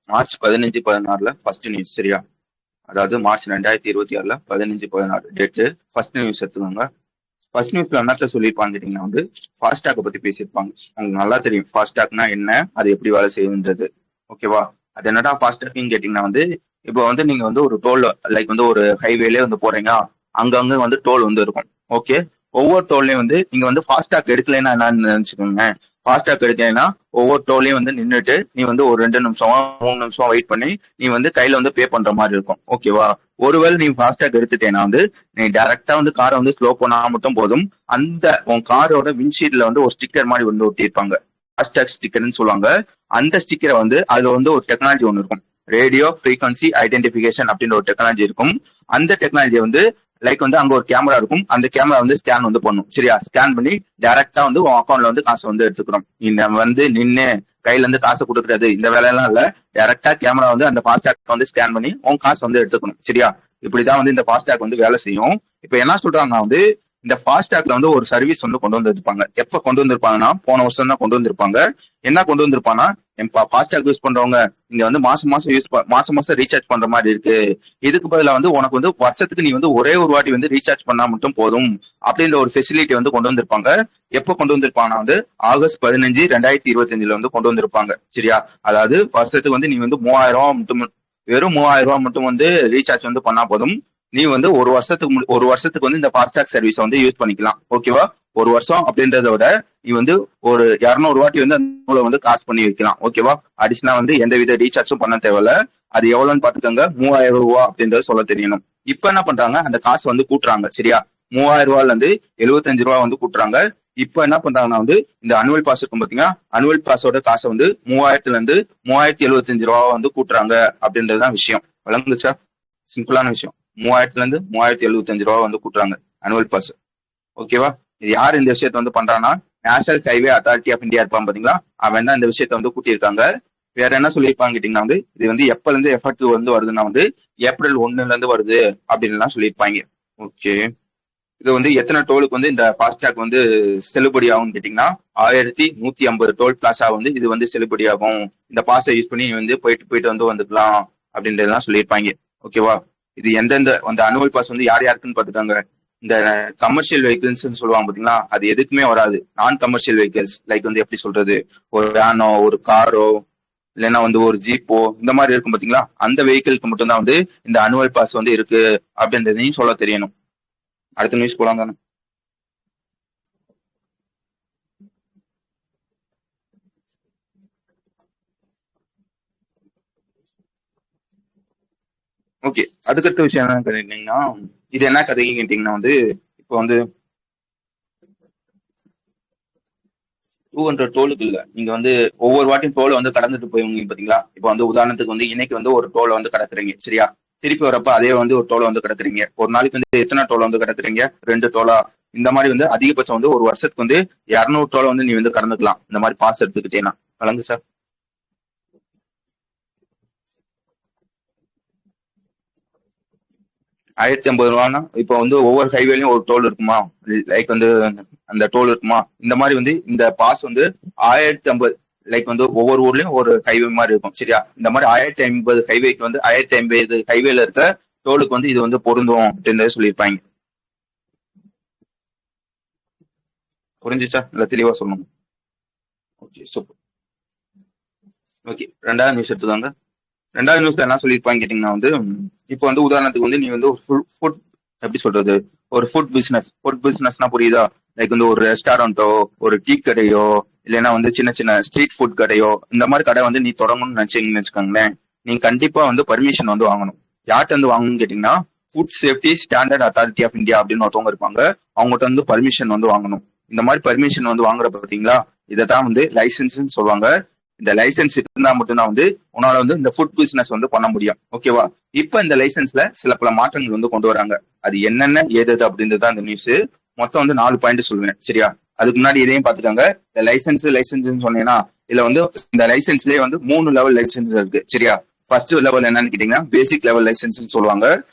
March 15-16 first news. சரியா? அதாவது March 2026 15-16 date. First news எடுத்துக்கோங்க. ஃபர்ஸ்ட் நியூஸ்ல என்னத்த சொல்லியிருப்பாங்க கேட்டீங்கன்னா ஃபாஸ்டாக பத்தி பேசியிருப்பாங்க. உங்களுக்கு நல்லா தெரியும் ஃபாஸ்டாக்னா என்ன, அது எப்படி வேலை செய்யுன்றது. ஓகேவா? அது என்னடா ஃபாஸ்டாக்னு கேட்டீங்கன்னா இப்போ நீங்க ஒரு டோல், லைக் ஒரு ஹைவேலே போறீங்க, அங்கங்க டோல் இருக்கும். ஓகே, ஒவ்வொரு டோல்லையும் நீங்க ஃபாஸ்டாக் எடுக்கலைன்னா என்னன்னு நினைச்சுக்கோங்க. ஃபாஸ்டாக் எடுக்கலைன்னா ஒவ்வொரு டோல்லையும் நின்றுட்டு நீ ஒரு 2 நிமிஷம் 3 நிமிஷம் வெயிட் பண்ணி நீ கையில பே பண்ற மாதிரி இருக்கும். ஓகேவா? ஒருவேளை நீ ஃபாஸ்டாக் எடுத்துட்டேன்னா நீ டைரக்டா காரை ஸ்லோ பண்ணா மட்டும் போதும். அந்த உன் காரோட விண்ட்ஷீட்ல ஒரு ஸ்டிக்கர் மாதிரி ஒட்டியிருப்பாங்க. ஃபாஸ்டாக் ஸ்டிக்கர்னு சொல்லுவாங்க. அந்த ஸ்டிக்கரை அதுல ஒரு டெக்னாலஜி ஒன்று இருக்கும். ரேடியோ ஃப்ரீக்வன்சி ஐடென்டிபிகேஷன் அப்படின்ற ஒரு டெக்னாலஜி இருக்கும். அந்த டெக்னாலஜியை லைக் அங்க ஒரு கேமரா இருக்கும். அந்த கேமரா ஸ்கேன் பண்ணும். சரியா? ஸ்கேன் பண்ணி டைரக்டா உன் அக்கௌண்ட்ல காசு எடுத்துக்கிறோம். நீ நின்று கையில காசு கொடுக்கறது இந்த வேலையெல்லாம் இல்ல. டைரக்டா கேமரா அந்த ஃபாஸ்டாக் ஸ்கேன் பண்ணி உன் காசு எடுத்துக்கணும். சரியா? இப்படிதான் இந்த ஃபாஸ்டாக் வேலை செய்யும். இப்ப என்ன சொல்றாங்கன்னா இந்த ஃபாஸ்டாக்ல ஒரு சர்வீஸ் கொண்டு வந்திருப்பாங்க. எப்ப கொண்டு வந்திருப்பாங்கன்னா போன வருஷம் தான் கொண்டு வந்திருப்பாங்க. என்ன கொண்டு வந்திருப்பாங்கன்னா, ஃபாஸ்டாக் யூஸ் பண்றவங்க நீங்க மாசம் மாசம் ரீசார்ஜ் பண்ற மாதிரி இருக்கு. இதுக்கு பதிலா உனக்கு வருஷத்துக்கு நீ ஒரே ஒரு வாட்டி ரீசார்ஜ் பண்ணா மட்டும் போதும் அப்படின்ற ஒரு ஃபெசிலிட்டி கொண்டு வந்திருப்பாங்க. எப்ப கொண்டு வந்திருப்பாங்கன்னா ஆகஸ்ட் 15, 2025 கொண்டு வந்திருப்பாங்க. சரியா? அதாவது வருஷத்துக்கு நீ 3000 மட்டும், வெறும் 3000 மட்டும் ரீசார்ஜ் பண்ணா போதும். நீ ஒரு வருஷத்துக்கு இந்த ஃபாஸ்டாக் சர்வீஸ் யூஸ் பண்ணிக்கலாம். ஓகேவா? ஒரு வருஷம் அப்படின்றத விட நீ ஒரு 200 வாட்டி காசு பண்ணி வைக்கலாம். ஓகேவா? அடிஷனா எந்த வித ரீசார்ஜும் பண்ண தேவையில்ல. அது எவ்வளவுன்னு பாத்துக்கோங்க, 3000 ரூபாய் அப்படின்றத சொல்ல தெரியணும். இப்ப என்ன பண்றாங்க, அந்த காசு கூட்டுறாங்க. சரியா? 3000 ரூபாய்ல இருந்து 75 ரூபாய் கூட்டுறாங்க. இப்ப என்ன பண்றாங்கன்னா இந்த அனுவல் பாஸ் இருக்கும் பாத்தீங்கன்னா, அனுவல் பாஸோட காசை 3000ல இருந்து 3075 ரூபாய் கூட்டுறாங்க அப்படின்றதுதான் விஷயம். விளங்குச்சா? சிம்பிளான விஷயம். 3000ல இருந்து 3075 ரூபாய் கூட்டுறாங்க அனுவல் பாஸ். ஓகேவா? இது யார் இந்த விஷயத்த பண்றான்னா, National Highway Authority of India இருப்பான் பாத்தீங்களா, அவன் தான் இந்த விஷயத்த கூட்டியிருக்காங்க. வேற என்ன சொல்லியிருப்பாங்க கேட்டீங்கன்னா இது எப்பல இருந்து எஃபெக்ட் வருதுன்னா ஏப்ரல் 1ல இருந்து வருது அப்படின்னு எல்லாம் சொல்லியிருப்பாங்க. ஓகே, இது எத்தனை டோலுக்கு இந்த ஃபாஸ்டாக் செல்லுபடி ஆகும் கேட்டீங்கன்னா 1150 டோல் பிளாஸா இது செல்லுபடி ஆகும். இந்த பாஸை யூஸ் பண்ணி போயிட்டு வந்துக்கலாம் அப்படின்றதுதான் சொல்லியிருப்பாங்க. ஓகேவா? இது எந்தெந்த அந்த அனுவல் பாஸ் யார் யாருக்குன்னு பாத்துக்காங்க. இந்த கமர்ஷியல் வெஹிக்கிள்ஸ் சொல்லுவாங்க பாத்தீங்களா, அது எதுக்குமே வராது. நான் கமர்ஷியல் வெஹிக்கிள்ஸ் லைக் எப்படி சொல்றது, ஒரு வேனோ ஒரு காரோ இல்லைன்னா ஒரு ஜீப்போ இந்த மாதிரி இருக்கும் பாத்தீங்களா, அந்த வெஹிக்கிள்க்கு மட்டும்தான் இந்த அனுவல் பாஸ் இருக்கு அப்படின்றதையும் சொல்ல தெரியணும். அடுத்த நியூஸ் போலாம் தானே? ஓகே, அதுக்கடுத்த விஷயம் என்ன கேட்டீங்கன்னா, இது என்ன கதைன்னு கேட்டீங்கன்னா இப்போ 200 டோலுக்கு இல்ல, நீங்க ஒவ்வொரு வாட்டியும் டோலை கடந்துட்டு போய் பாத்தீங்களா. இப்போ உதாரணத்துக்கு இன்னைக்கு ஒரு டோலை கடக்குறீங்க. சரியா? திருப்பி வரப்ப அதே ஒரு டோலை கடக்குறீங்க. ஒரு நாளைக்கு எத்தனை டோலை கடக்குறீங்க? 2 டோலா. இந்த மாதிரி அதிகபட்சம் ஒரு வருஷத்துக்கு 200 டோலை நீ கடந்துக்கலாம். இந்த மாதிரி பாஸ் எடுத்துக்கிட்டேன்னா. வழங்கு சார். 1050 ரூபான்னா இப்போ ஒவ்வொரு ஹைவேலையும் ஒரு டோல் இருக்குமா, லைக் அந்த டோல் இருக்குமா, இந்த மாதிரி இந்த பாஸ் 1050, லைக் ஒவ்வொரு ஊர்லயும் ஒரு ஹைவே மாதிரி இருக்கும். சரியா? இந்த மாதிரி 1050 ஹைவேக்கு 1050 ஹைவேல இருக்க டோலுக்கு இது பொருந்தும் அப்படின்றத சொல்லியிருப்பாங்க. புரிஞ்சுச்சா? இல்ல தெளிவா சொல்லணும்? Okay, super. ஓகே, 2வது நியூஸ் எடுத்துக்காங்க. 2வது நியூஸ்ல என்ன சொல்லியிருப்பாங்க கேட்டீங்கன்னா இப்போ உதாரணத்துக்கு நீ ஃபுட் எப்படி சொல்றது, ஒரு ஃபுட் பிசினஸ்னா புரியுதா, லைக் ஒரு ரெஸ்டாரண்டோ ஒரு டீ கடையோ இல்லைன்னா சின்ன சின்ன ஸ்ட்ரீட் ஃபுட் கடையோ இந்த மாதிரி கடை நீ தொடங்கணும்னு நினைச்சீங்கன்னு வச்சுக்கோங்களேன். நீங்க கண்டிப்பா பர்மிஷன் வாங்கணும். யார்கிட்ட வாங்கணும்னு கேட்டீங்கன்னா, Food Safety Standard Authority of India அப்படின்னு ஒருத்தவங்க இருப்பாங்க. அவங்ககிட்ட பர்மிஷன் வாங்கணும். இந்த மாதிரி பர்மிஷன் வாங்குற பாத்தீங்களா, இதைத்தான் லைசன்ஸ் சொல்லுவாங்க. இந்த லைசன்ஸ் இருந்தா மட்டும்தான் உன்னால இந்த ஃபுட் பிசினஸ் பண்ண முடியும். ஓகேவா? இப்ப இந்த லைசன்ஸ்ல சில பல மாற்றங்கள் கொண்டு வராங்க. அது என்னென்ன ஏது அப்படின்றதுதான் இந்த நியூஸ். மொத்தம் 4 பாயிண்ட் சொல்லுவேன். சரியா? அதுக்கு முன்னாடி இதையும் பாத்துக்காங்க. இந்த லைசன்ஸ் சொன்னீங்கன்னா இதுல இந்த லைசன்ஸ்லயே 3 லெவல் லைசன்ஸ் இருக்கு. சரியா? ஃபர்ஸ்ட் லெவல் என்னன்னு கேட்டீங்கன்னா பேசிக் லெவல் லைசன்ஸ் சொல்லுவாங்க.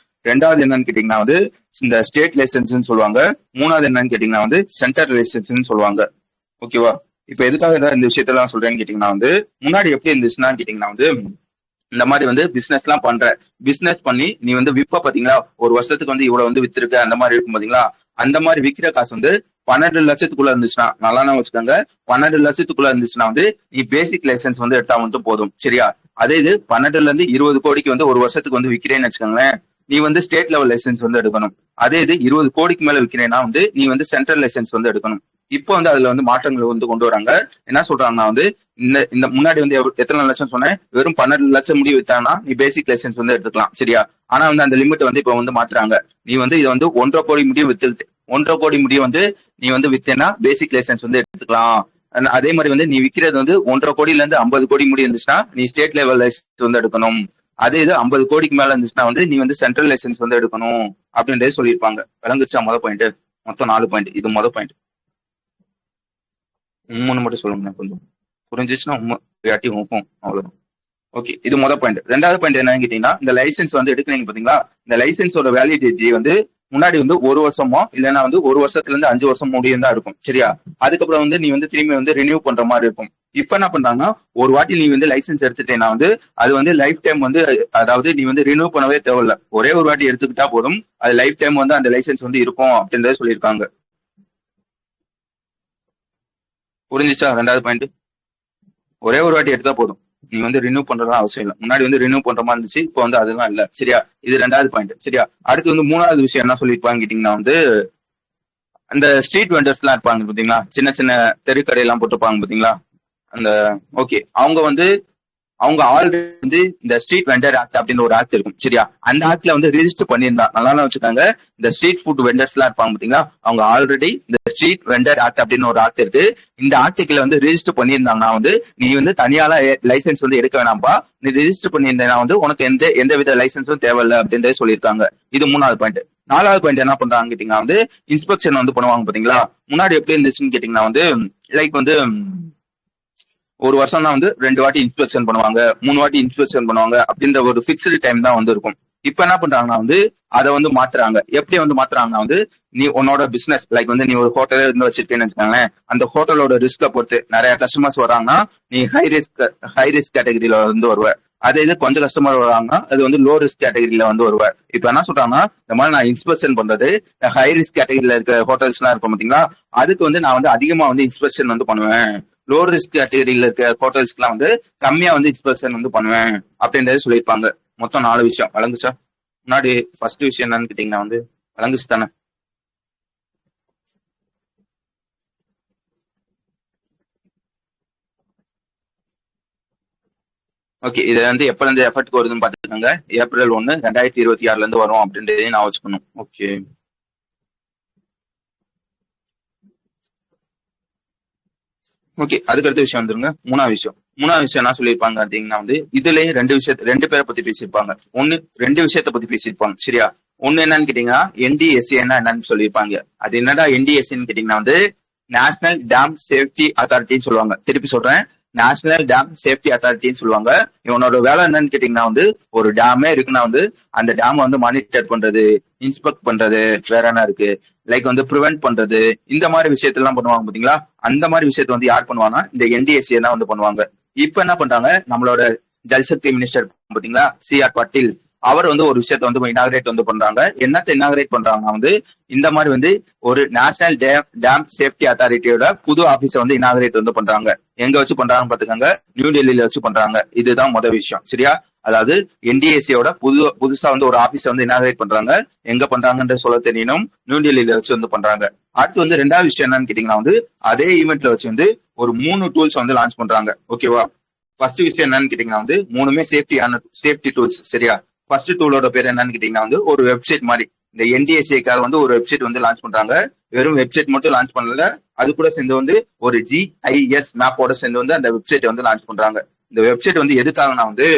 2வது என்னன்னு கேட்டீங்கன்னா இந்த ஸ்டேட் லைசன்ஸ் சொல்லுவாங்க. 3வது என்னன்னு கேட்டீங்கன்னா சென்டர் லைசன்ஸ் சொல்லுவாங்க. ஓகேவா? இப்ப எதுக்காக இந்த விஷயத்தெல்லாம் சொல்றேன்னு கேட்டீங்கன்னா முன்னாடி எப்படி இருந்துச்சுன்னா கேட்டீங்கன்னா இந்த மாதிரி வந்து பிசினஸ் எல்லாம் பண்ற. பிசினஸ் பண்ணி நீ வந்து விப்ப பாத்தீங்களா, ஒரு வருஷத்துக்கு வந்து இவ்வளவு வந்து வித்திருக்க அந்த மாதிரி இருக்கும் பாத்தீங்களா, அந்த மாதிரி விக்கிற காசு வந்து 12 லட்சத்துக்குள்ள இருந்துச்சுன்னா, நல்லா வச்சுக்கோங்க, 12 லட்சத்துக்குள்ள இருந்துச்சுன்னா வந்து நீ பேசிக் லைசன்ஸ் வந்து எடுத்தா மட்டும் போதும். சரியா? அதே இது 12ல இருந்து 20 கோடிக்கு வந்து ஒரு வருஷத்துக்கு வந்து விக்கிறேன்னு வச்சுக்கோங்களேன், நீ வந்து ஸ்டேட் லெவல் லைசன்ஸ் வந்து எடுக்கணும். அதே இது 20 கோடிக்கு மேல விக்கிறேன்னா வந்து நீ வந்து சென்ட்ரல் லைசன்ஸ் வந்து எடுக்கணும். இப்போ வந்து அதுல வந்து மாற்றங்கள் வந்து கொண்டு வராங்க. என்ன சொல்றாங்கன்னா வந்து இந்த இந்த முன்னாடி வந்து எத்தனை லட்சம் சொன்னேன், வெறும் 12 லட்சம் முடி வித்தானா நீ பேசிக் லைசன்ஸ் வந்து எடுத்துக்கலாம். சரியா? ஆனா வந்து அந்த லிமிட் வந்து இப்ப வந்து மாத்துறாங்க. நீ வந்து இதை வந்து 1.5 கோடி முடியும் வித்து 1.5 கோடி முடியும் வந்து நீ வந்து வித்தேன்னா பேசிக் லைசன்ஸ் வந்து எடுத்துக்கலாம். அதே மாதிரி வந்து நீ விக்கிறது வந்து 1.5 கோடியில இருந்து 50 கோடி முடி இருந்துச்சுன்னா நீ ஸ்டேட் லெவல் லைசன்ஸ் வந்து எடுக்கணும். அதே இது 50 கோடிக்கு மேல இருந்துச்சுன்னா வந்து நீ வந்து சென்ட்ரல் லைசன்ஸ் வந்து எடுக்கணும் அப்படின்றதே சொல்லியிருப்பாங்க. விளங்குச்சா? மொதல் பாயிண்ட். மொத்தம் 4 பாயிண்ட். இது மொதல் பாயிண்ட். உண்மைன்னு மட்டும் சொல்லுங்க கொஞ்சம். புரிஞ்சிச்சுன்னா உண்மை, இல்லாட்டி ஊக்கும், அவ்வளவுதான். ஓகே, இது மொதல் பாயிண்ட். ரெண்டாவது பாயிண்ட் என்னன்னு கேட்டீங்கன்னா, இந்த லைசன்ஸ் வந்து எடுக்கிறீங்க பாத்தீங்களா, இந்த லைசன்ஸோட வேலிடிட்டி வந்து முன்னாடி வந்து 1 வருஷமோ இல்லைன்னா வந்து 1 வருஷத்துல இருந்து 5 வருஷம் முடியும் தான் இருக்கும். சரியா? அதுக்கப்புறம் வந்து நீ வந்து திரும்பி வந்து ரினியூ பண்ற மாதிரி இருக்கும். இப்ப என்ன பண்றாங்கன்னா, ஒரு வாட்டி நீ வந்து லைசன்ஸ் எடுத்துட்டேன்னா வந்து அது வந்து லைஃப் டைம் வந்து, அதாவது நீ வந்து ரினியூ பண்ணவே தேவையில்ல, ஒரே ஒரு வாட்டி எடுத்துக்கிட்டா போதும், அது லைஃப் டைம் வந்து அந்த லைசன்ஸ் வந்து இருக்கும் அப்படின்றத சொல்லியிருக்காங்க. புரிஞ்சிச்சா? ரெண்டாவது பாயிண்ட், ஒரே ஒரு வாட்டி எடுத்தா போதும், நீ வந்து ரினியூ பண்றதா அவசியம் இல்லை. முன்னாடி வந்து ரினியூ பண்ற மாதிரி இருந்துச்சு, இப்போ வந்து அதெல்லாம் இல்ல. சரியா? இது ரெண்டாவது பாயிண்ட். சரியா? அடுத்து வந்து மூணாவது விஷயம் என்ன சொல்லியிருப்பாங்க கேட்டீங்கன்னா வந்து, அந்த ஸ்ட்ரீட் வெண்டர்ஸ் எல்லாம் இருப்பாங்க பாத்தீங்களா, சின்ன சின்ன தெருக்கடை எல்லாம் போட்டுப்பாங்க பாத்தீங்களா, அந்த ஓகே, அவங்க ஆல்ரெடி வந்து இந்த ஸ்ட்ரீட் வெண்டர் ஆக்ட் அப்படின்னு ஒரு ஆக்ட் இருக்கும். சரியா? அந்த ஆக்ட்ல வந்து ரிஜிஸ்டர் பண்ணியிருந்தா நல்லா வச்சுக்காங்க. இந்த ஸ்ட்ரீட் ஃபுட் வெண்டர்ஸ் எல்லாம் இருப்பாங்க பாத்தீங்களா, அவங்க ஆல்ரெடி இந்த ஸ்ட்ரீட் வெண்டர் ஆக்ட் அப்படின்னு ஒரு ஆக்ட் இருக்கு. இந்த ஆக்டுக்குள்ள வந்து ரிஜிஸ்டர் பண்ணியிருந்தாங்கன்னா வந்து நீ வந்து தனியால லைசன்ஸ் வந்து எடுக்க வேணாம்ப்பா, நீ ரிஜிஸ்டர் பண்ணியிருந்தேன்னா வந்து உனக்கு எந்த வித லைசன்ஸும் தேவையில்லை அப்படின்றத சொல்லியிருக்காங்க. இது மூணாவது பாயிண்ட். நாலாவது பாயிண்ட் என்ன பண்றாங்க கேட்டீங்கன்னா வந்து, இன்ஸ்பெக்ஷன் வந்து பண்ணுவாங்க பாத்தீங்களா. முன்னாடி எப்படி இருந்துச்சுன்னு கேட்டீங்கன்னா வந்து, லைக் வந்து ஒரு வருஷம் தான் வந்து 2 வாட்டி இன்ஸ்பெக்ஷன் பண்ணுவாங்க, 3 வாட்டி இன்ஸ்பெக்ஷன் பண்ணுவாங்க அப்படின்ற ஒரு பிக்ஸ்டு டைம் தான் வந்து இருக்கும். இப்ப என்ன பண்றாங்கன்னா வந்து அதை வந்து மாத்துறாங்க. எப்படி வந்து மாத்துறாங்கன்னா வந்து, நீ உன்னோட பிசினஸ் லைக் வந்து நீ ஒரு ஹோட்டலே இருந்து வச்சிருக்கேன்னு வச்சுக்கோங்களேன், அந்த ஹோட்டலோட ரிஸ்க பொறுத்து நிறைய கஸ்டமர்ஸ் வராங்கன்னா நீ ஹை ரிஸ்க் கேட்டகரியில வந்து வருவ. அதே இது கொஞ்சம் கஸ்டமர் வராங்கன்னா அது வந்து லோ ரிஸ்க் கேட்டகரியில வந்து வருவ. இப்ப என்ன சொல்றாங்கன்னா, இந்த மாதிரி நான் இன்ஸ்பெக்ஷன் பண்றது ஹை ரிஸ்க் கேட்டகரியில இருக்க ஹோட்டல்ஸ் எல்லாம் இருக்கும் பாத்தீங்களா, அதுக்கு வந்து நான் வந்து அதிகமா வந்து இன்ஸ்பெக்ஷன் வந்து பண்ணுவேன். லோ ரிஸ்க் கேட்டகரியில இருக்க ஹோட்டல்ஸ்க்கு எல்லாம் வந்து கம்மியா வந்து இன்ஸ்பெக்ஷன் வந்து பண்ணுவேன் அப்படின்றத சொல்லியிருப்பாங்க. மொத்தம் 4 விஷயம். வழங்குச்சா? முன்னாடி ஃபர்ஸ்ட் விஷயம் என்னன்னு கேட்டீங்கன்னா வந்து வழங்குச்சு தானே. ஓகே, இது வந்து எப்ப இருந்து எஃபர்ட் வருதுன்னு பாத்துக்கோங்க. ஏப்ரல் 1, 2026 இருந்து வரும் அப்படின்றதையும் நான் வச்சுக்கணும். ஓகே ஓகே, அதுக்கு அடுத்த விஷயம் வந்துருங்க. மூணாவது விஷயம் என்ன சொல்லியிருப்பாங்க அப்படின்னா வந்து, இதுலயும் ரெண்டு பேரை பத்தி பேசியிருப்பாங்க. ரெண்டு விஷயத்த பத்தி பேசியிருப்பாங்க. சரியா? ஒண்ணு என்னன்னு கேட்டீங்கன்னா என்டிஎஸ்சி என்னன்னு சொல்லியிருப்பாங்க. அது என்னடா என்டிஎஸ்சின்னு கேட்டீங்கன்னா வந்து, நேஷனல் டேம் சேஃப்டி அத்தாரிட்டின்னு சொல்லுவாங்க. திருப்பி சொல்றேன், நேஷனல் டேம் சேஃப்டி அத்தாரிட்டின்னு சொல்லுவாங்க. இவனோட வேலை என்னன்னு கேட்டீங்கன்னா வந்து, ஒரு டேமே இருக்குன்னா வந்து அந்த டேம் வந்து மானிட்டர் பண்றது, இன்ஸ்பெக்ட் பண்றது, வேற என்ன இருக்கு, லைக் வந்து ப்ரிவென்ட் பண்றது, இந்த மாதிரி விஷயத்தெல்லாம் பண்ணுவாங்க பாத்தீங்களா. அந்த மாதிரி விஷயத்த வந்து யார் பண்ணுவாங்கன்னா இந்த என்டிஎஸ்சி தான் வந்து பண்ணுவாங்க. இப்ப என்ன பண்றாங்க, நம்மளோட ஜல்சக்தி மினிஸ்டர் பாத்தீங்களா, CR பாட்டீல், அவர் வந்து ஒரு விஷயத்த வந்து இனாகிரேட் வந்து பண்றாங்க. என்னத்த இனாகிரேட் பண்றாங்கன்னா வந்து, இந்த மாதிரி வந்து ஒரு நேஷனல் டேம் சேஃப்டி அத்தாரிட்டியோட புது ஆபீஸை வந்து இனாகிரேட் வந்து பண்றாங்க. எங்க வச்சு பண்றாங்கன்னு பாத்துக்கோங்க, நியூ டெல்லியில வச்சு பண்றாங்க. இதுதான் முதல் விஷயம். சரியா? அதாவது என்டிஎஸ்சியோட புதுசா வந்து ஒரு ஆபீஸை வந்து இனாகிரேட் பண்றாங்க. எங்க பண்றாங்கன்ற சொல்ல தெரியணும், நியூ டெல்லியில வச்சு வந்து பண்றாங்க. அடுத்து வந்து ரெண்டாவது விஷயம் என்னன்னு கேட்டீங்கன்னா வந்து, அதே ஈவெண்ட்ல வச்சு வந்து ஒரு 3 டூல்ஸ் வந்து லான்ச் பண்றாங்க. ஓகேவா? ஃபர்ஸ்ட் விஷயம் என்னன்னு கேட்டீங்கன்னா வந்து, மூணுமே சேஃப்டி டூல்ஸ். சரியா? ஃபர்ஸ்ட் டூலோட பேர் என்னன்னு கேட்டீங்கன்னா வந்து, ஒரு வெப்சைட் மாதிரி. இந்த என்டிஎஸ்சிக்காக வந்து ஒரு வெப்சைட் வந்து லான்ச் பண்றாங்க. வெறும் வெப்சைட் மட்டும் லான்ச் பண்ணல, அது கூட சேர்ந்து வந்து ஒரு GIS மேப்போட சேர்ந்து வந்து அந்த வெப்சைட் வந்து லான்ச் பண்றாங்க. இந்த வெப்சைட் வந்து எதுக்காகனா வந்து,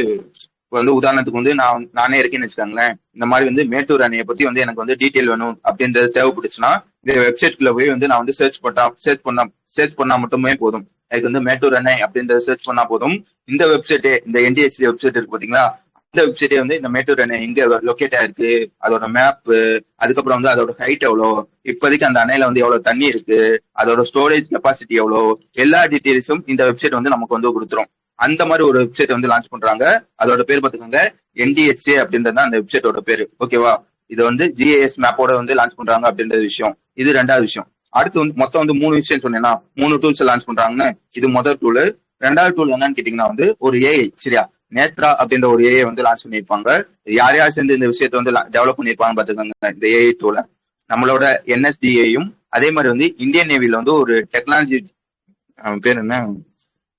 இப்போ வந்து உதாரணத்துக்கு வந்து நானே இருக்கேன்னு வச்சுக்காங்களேன், இந்த மாதிரி வந்து மேட்டூர் அணையை பத்தி வந்து எனக்கு வந்து டீட்டெயில் வேணும் அப்படின்றது தேவைப்பட்டுச்சுன்னா, இந்த வெப்சைட்குள்ள போய் வந்து நான் வந்து சர்ச் பண்ணா மட்டுமே போதும். எனக்கு வந்து மேட்டூர் அணை அப்படின்றத சர்ச் பண்ணா போதும். இந்த வெப்சைட்டே, இந்த என்டிஎஸ்சி வெப்சைட் இருக்கு பாத்தீங்களா, இந்த வெப்சைட்டே வந்து இந்த மேட்டூர் அணை எங்க லொக்கேட் ஆயிருக்கு, அதோட மேப், அதுக்கப்புறம் வந்து அதோட ஹைட் எவ்வளோ, இப்போதைக்கு அந்த அணையில வந்து எவ்வளவு தண்ணி இருக்கு, அதோட ஸ்டோரேஜ் கெப்பாசிட்டி எவ்வளோ, எல்லா டீட்டெயில்ஸும் இந்த வெப்சைட் வந்து நமக்கு வந்து கொடுத்துரும். அந்த மாதிரி ஒரு வெப்சைட் வந்து லான்ச் பண்றாங்க. அதோட பேர் பாத்துக்கோங்க NDHA அப்படின்றது அந்த வெப்சைட்டோட பேரு. ஓகேவா? இது வந்து GIS மேப்போட வந்து லான்ச் பண்றாங்க அப்படின்ற விஷயம். இது ரெண்டாவது விஷயம். அடுத்து வந்து மொத்தம் வந்து 3 விஷயம் சொன்னேன்னா 3 டூல்ஸ் லான்ச் பண்றாங்கன்னு. இது முதல் டூல். ரெண்டாவது டூல் என்னன்னு கேட்டீங்கன்னா வந்து ஒரு AI. சரியா? நேத்ரா அப்படின்ற ஒரு AI வந்து லான்ச் பண்ணியிருப்பாங்க. யார் யார் சேர்ந்து இந்த விஷயத்தை வந்து டெவலப் பண்ணியிருப்பாங்க பாத்துக்கோங்க இந்த AI டூல. நம்மளோட NSDAயும் அதே மாதிரி வந்து இந்தியன் நேவில வந்து ஒரு டெக்னாலஜி பேர் என்ன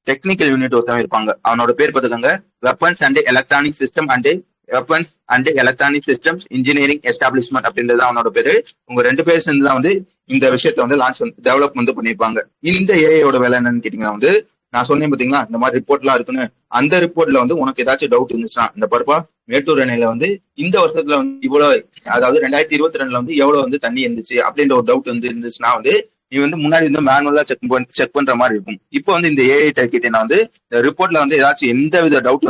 டெக்னிக்கல் யூனிட் ஒருத்தவங்க இருப்பாங்க. அவனோட பேர் பார்த்துக்கோங்க weapons and electronic system and weapons and electronic systems engineering establishment அப்படின்றது அவனோட பேரு. உங்க 2 பேர் சேர்ந்து தான் வந்து இந்த விஷயத்த வந்து லான்ச் டெவலப் வந்து பண்ணியிருப்பாங்க. இந்த ஏஐயோட வேலை என்னன்னு கேட்டீங்கன்னா வந்து நான் சொன்னேன் பாத்தீங்களா இந்த மாதிரி ரிப்போர்ட் எல்லாம் இருக்குன்னு. அந்த ரிப்போர்ட்ல வந்து உனக்கு ஏதாச்சும் டவுட் இருந்துச்சுன்னா இந்த பருப்பா மேட்டூர் அணையில வந்து இந்த வருஷத்துல வந்து இவ்வளவு, அதாவது 2022 வந்து எவ்வளவு வந்து தண்ணி இருந்துச்சு அப்படின்ற ஒரு டவுட் வந்து இருந்துச்சுன்னா வந்து நீ வந்து முன்னாடி வந்து மேனுவலா செக் பண்ற மாதிரி இருக்கும். இப்போ வந்து இந்த ஏஐ கேட்டீங்கன்னா வந்து இந்த ரிப்போர்ட்ல வந்து ஏதாச்சும் எந்த வித டவுட்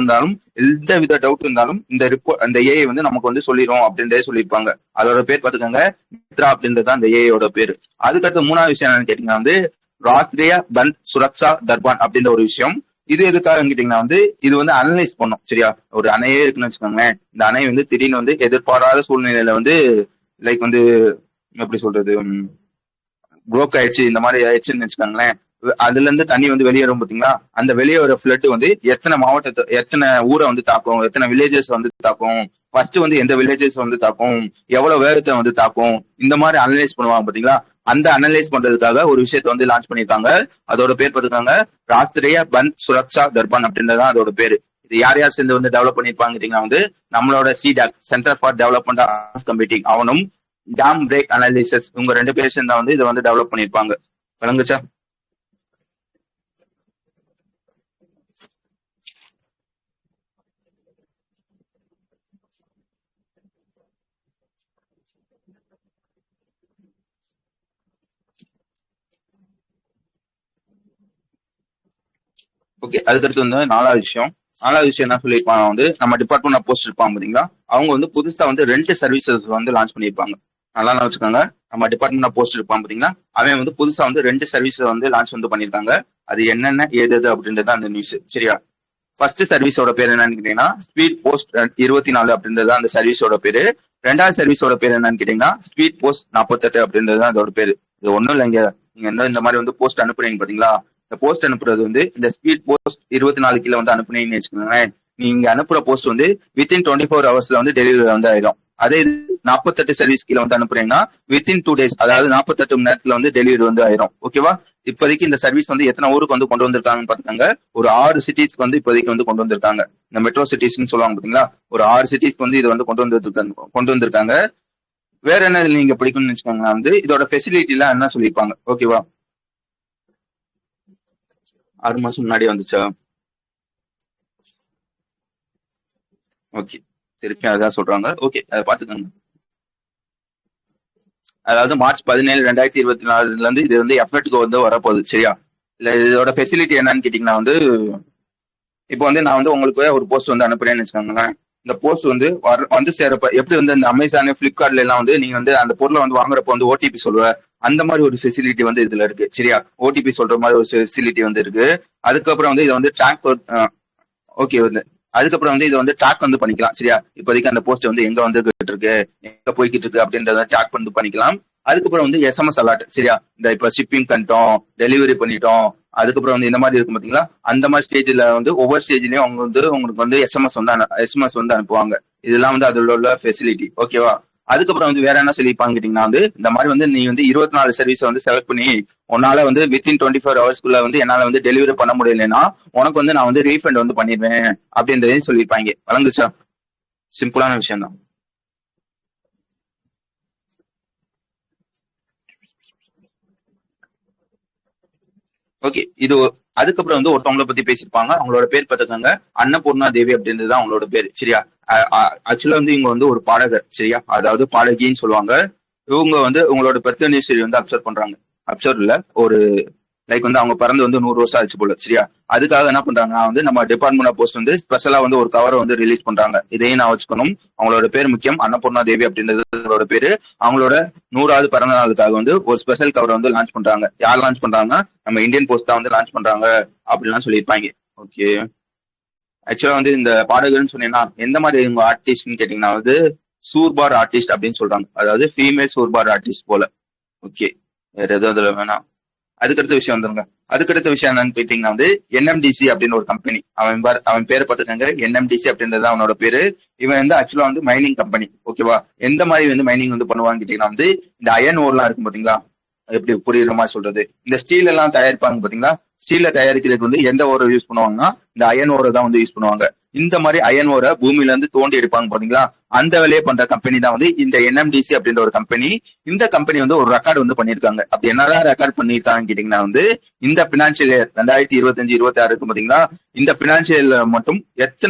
இருந்தாலும் இந்த ரிப்போர்ட் அந்த ஏஐ வந்து நமக்கு வந்து சொல்லிடும் அப்படின்றதே சொல்லியிருப்பாங்க. அதோட பேர் பாத்துக்கோங்க மித்ரா அப்படின்றது அந்த ஏஐயோட பேரு. அதுக்கடுத்து 3வது விஷயம் என்னன்னு கேட்டீங்கன்னா வந்து ராஷ்டிரிய பன் சுரக்ஷா தர்பான் அப்படின்ற ஒரு விஷயம். இது எதுக்காக கேட்டீங்கன்னா வந்து இது வந்து அனலைஸ் பண்ணும். சரியா? ஒரு அணையே இருக்குன்னு வச்சுக்கோங்களேன். இந்த அணை வந்து திடீர்னு வந்து எதிர்பாராத சூழ்நிலையில வந்து லைக் வந்து எப்படி சொல்றது புரோக் ஆயிடுச்சு, இந்த மாதிரி ஆயிடுச்சுன்னு வச்சுக்கோங்களேன். அதுல இருந்து தண்ணி வந்து வெளியேறும் பாத்தீங்களா? அந்த வெளியே வர ஃபிளட் வந்து எத்தனை மாவட்டத்தை எத்தனை ஊரை வந்து தாக்கும், எத்தனை வில்லேஜஸ் வந்து தாக்கும், ஃபர்ஸ்ட் வந்து எந்த வில்லேஜஸ் வந்து தாக்கும், எவ்வளவு வேகத்தை வந்து தாக்கும், இந்த மாதிரி அனலைஸ் பண்ணுவாங்க பாத்தீங்களா? அந்த அனலைஸ் பண்றதுக்காக ஒரு விஷயத்த வந்து லான்ச் பண்ணிருக்காங்க. அதோட பேர் பார்த்துக்காங்க ராஷ்டிரிய பன் சுரக்ஷா தர்பான் அப்படின்றதான் அதோட பேரு. இது யார் யார் சேர்ந்து வந்து டெவலப் பண்ணிருப்பாங்க கேட்டீங்கன்னா வந்து நம்மளோட CDAC Centre for Development of Computing அவனும் டேம் பிரேக் அனாலிசிஸ் உங்க 2 பேர் சேர்ந்தா வந்து இதை வந்து டெவலப் பண்ணிருப்பாங்க. விளங்குச்சா? ஓகே, அதுக்கடுத்து வந்து 4வது விஷயம் என்ன சொல்லியிருப்பாங்க வந்து நம்ம டிபார்ட்மெண்ட் ஆஃப் போஸ்ட் இருப்பாங்க பாத்தீங்களா? அவங்க வந்து புதுசா வந்து 2 சர்வீசஸ் வந்து லான்ச் பண்ணியிருப்பாங்க. நல்லா வச்சுக்கோங்க. நம்ம டிபார்ட்மெண்ட் ஆஃப் போஸ்ட் இருப்பான் பாத்தீங்களா? அவன் வந்து புதுசா வந்து 2 சர்வீஸ் வந்து லான்ச் வந்து பண்ணியிருக்காங்க. அது என்னென்ன ஏது அப்படின்றது அந்த நியூஸ். சரியா? ஃபர்ஸ்ட் சர்வீஸோட பேர் என்னன்னு கேட்டீங்கன்னா ஸ்பீட் போஸ்ட் 24 அப்படின்றது அந்த சர்வீஸோட பேரு. 2வது சர்வீஸோட பேர் என்னன்னு கேட்டீங்கன்னா ஸ்பீட் போஸ்ட் 48 அப்படின்றது அதோட பேரு. இது ஒண்ணும் இல்லைங்க. நீங்க இந்த மாதிரி வந்து போஸ்ட் அனுப்புறீங்க பாத்தீங்களா? இந்த போஸ்ட் அனுப்புறது வந்து இந்த ஸ்பீட் போஸ்ட் 24 கிலோ வந்து அனுப்புனீங்கன்னு வச்சுக்கோங்களேன். நீங்க அனுப்புற போஸ்ட் வந்து வித்தின் 24 ஹவர்ஸ்ல வந்து டெலிவரி வந்து ஆயிடும். அதே 48 சர்வீஸ் கீழே வந்து அனுப்புறீங்கன்னா வித்தின் 2 days, அதாவது 48 மணி நேரத்துல வந்து டெலிவரி வந்து ஆயிரும். ஓகேவா? இப்போதைக்கு இந்த சர்வீஸ் வந்து எத்தனை ஊருக்கு வந்து கொண்டு வந்திருக்காங்கன்னு பாத்துக்காங்க. ஒரு 6 சிட்டிஸ்க்கு வந்து இப்போதைக்கு வந்து கொண்டு வந்திருக்காங்க. இந்த மெட்ரோ சிட்டிஸ்ன்னு சொல்லுவாங்க பாத்தீங்களா? ஒரு 6 சிட்டிஸ்க்கு வந்து இது வந்து கொண்டு வந்திருக்காங்க. வேற என்ன நீங்க பிடிக்கும்னு வச்சுக்கோங்க வந்து இதோட ஃபெசிலிட்டி எல்லாம் என்ன சொல்லியிருப்பாங்க. ஓகேவா? 6 மாசம் முன்னாடி வந்துச்சா? ஓகே, திருப்பி அதான் சொல்றாங்க. ஓகே, அதை பாத்துக்கோங்க. அதாவது மார்ச் 17, 2024 இருந்து இது வந்து எஃபெக்ட்டுக்கு வந்து வரப்போகுது. சரியா? இல்ல இதோட ஃபெசிலிட்டி என்னன்னு கேட்டீங்கன்னா வந்து இப்போ வந்து நான் வந்து உங்களுக்கு ஒரு போஸ்ட் வந்து அனுப்புறேன்னு வச்சுக்கோங்களேன். இந்த போஸ்ட் வந்து வந்து சேரப்ப எப்படி வந்து இந்த அமேசான் பிளிப்கார்ட்ல எல்லாம் வந்து நீங்க வந்து அந்த பொருளை வந்து வாங்குறப்ப வந்து ஓடிபி சொல்லுவ, அந்த மாதிரி ஒரு ஃபெசிலிட்டி வந்து இதுல இருக்கு. சரியா? ஓடிபி சொல்ற மாதிரி ஒரு ஃபெசிலிட்டி வந்து இருக்கு. அதுக்கப்புறம் வந்து இதை வந்து ட்ராக் ஓகே வந்து அதுக்கப்புறம் வந்து இதை வந்து ட்ராக் வந்து பண்ணிக்கலாம். சரியா? இப்போதைக்கு அந்த போஸ்ட் வந்து எங்க வந்துகிட்டு இருக்கு, எங்க போய்கிட்டு இருக்கு அப்படின்றத ட்ராக் வந்து பண்ணிக்கலாம். அதுக்கப்புறம் வந்து SMS அலர்ட். சரியா? இந்த இப்ப ஷிப்பிங் பண்ணிட்டோம், டெலிவரி பண்ணிட்டோம், அதுக்கப்புறம் வந்து இந்த மாதிரி இருக்கும் பாத்தீங்களா? அந்த மாதிரி ஸ்டேஜ்ல வந்து ஒவ்வொரு ஸ்டேஜ்லயும் அவங்க வந்து உங்களுக்கு வந்து எஸ்எம்எஸ் வந்து அனுப்புவாங்க. இதெல்லாம் வந்து அதுல உள்ள ஃபெசிலிட்டி. ஓகேவா? அதுக்கப்புறம் வந்து வேற என்ன சொல்லியிருப்பாங்க கேட்டீங்கன்னா வந்து இந்த மாதிரி வந்து நீ வந்து 24 சர்வீஸ் வந்து செலக்ட் பண்ணி உன்னால வந்து வித்தின் 24 ஹவர்ஸ்க்குள்ள வந்து என்னால வந்து டெலிவரி பண்ண முடியலன்னா உனக்கு வந்து நான் வந்து ரீஃபண்ட் வந்து பண்ணிடுவேன் அப்படின்றதையும் சொல்லியிருப்பாங்க. வழங்குச்சா? சிம்பிளான விஷயம் தான். ஓகே, இது அதுக்கப்புறம் வந்து ஒருத்தவங்கள பத்தி பேசியிருப்பாங்க. அவங்களோட பேர் பார்த்துக்கோங்க அன்னபூர்ணா தேவி அப்படின்றது தான் அவங்களோட பேர். சரியா? ஆக்சுவலா வந்து இவங்க வந்து ஒரு பாடகர். சரியா? அதாவது பாடகின்னு சொல்லுவாங்க. இவங்க வந்து உங்களோட பர்த் ஹிஸ்டரி வந்து அப்சர்வ் பண்றாங்க. அப்சர்வ் இல்ல, ஒரு லைக் வந்து அவங்க பிறந்து வந்து 100 வருஷம் ஆச்சு போல. சரியா? அதுக்காக என்ன பண்றாங்கன்னா வந்து நம்ம டிபார்ட்மெண்ட் ஆஃப் போஸ்ட் வந்து ஸ்பெஷலா வந்து ஒரு கவரை வந்து ரிலீஸ் பண்றாங்க. இதையும் நான் வச்சுக்கணும். அவங்களோட பேர் முக்கியம், அன்னபூர்ணா தேவி அப்படின்றது அவங்களோட பேரு. அவங்களோட 100வது பிறந்த நாளுக்காக வந்து ஒரு ஸ்பெஷல் கவரை வந்து லான்ச் பண்றாங்க. யார் லான்ச் பண்றாங்கன்னா நம்ம இந்தியன் போஸ்ட் தான் வந்து லான்ச் பண்றாங்க அப்படின்லாம் சொல்லியிருப்பாங்க. ஓகே. ஆக்சுவலா வந்து இந்த பாடகர்னு சொன்னீங்கன்னா எந்த மாதிரி உங்க ஆர்டிஸ்ட்னு கேட்டீங்கன்னா வந்து சூர்பார் ஆர்டிஸ்ட் அப்படின்னு சொல்றாங்க. அதாவது ஃபீமேல் சூர்பார் ஆர்டிஸ்ட் போல. ஓகே. வேற எதுவும் அதுல வேணாம். அதுக்கடுத்த விஷயம் வந்துருங்க. அதுக்கடுத்த விஷயம் என்னன்னு கேட்டீங்கன்னா வந்து என்எம்டிசி அப்படின்னு ஒரு கம்பெனி. அவன் பேரை பார்த்துக்கங்க. என்எம்டிசி அப்படின்றது அவனோட பேரு. இவன் வந்து ஆக்சுவலா வந்து மைனிங் கம்பெனி. ஓகேவா? எந்த மாதிரி வந்து மைனிங் வந்து பண்ணுவான்னு கேட்டீங்கன்னா வந்து இந்த அயன் ஓர்லாம் இருக்கும் பாத்தீங்களா? எப்படி புரியுற மாதிரி சொல்றது, இந்த ஸ்டீல் எல்லாம் தயாரிப்பாங்க பாத்தீங்களா? ஸ்டீல தயாரிக்கிறதுக்கு வந்து எந்த ஓரை யூஸ் பண்ணுவாங்கன்னா இந்த அயன் ஓரை தான் வந்து யூஸ் பண்ணுவாங்க. இந்த மாதிரி அயன் ஓரை பூமியில இருந்து தோண்டி எடுப்பாங்க பாத்தீங்களா? அந்த வேலையை பண்ற கம்பெனி தான் வந்து இந்த என்எம்டிசி அப்படின்ற ஒரு கம்பெனி. இந்த கம்பெனி வந்து ஒரு ரெக்கார்டு வந்து பண்ணிருக்காங்க. அப்படி என்னதான் ரெக்கார்ட் பண்ணிருக்காங்கன்னு கேட்டீங்கன்னா வந்து இந்த பினான்சியல் இயர் 2025-26 இருக்கு பாத்தீங்களா? இந்த பினான்சியல் மட்டும்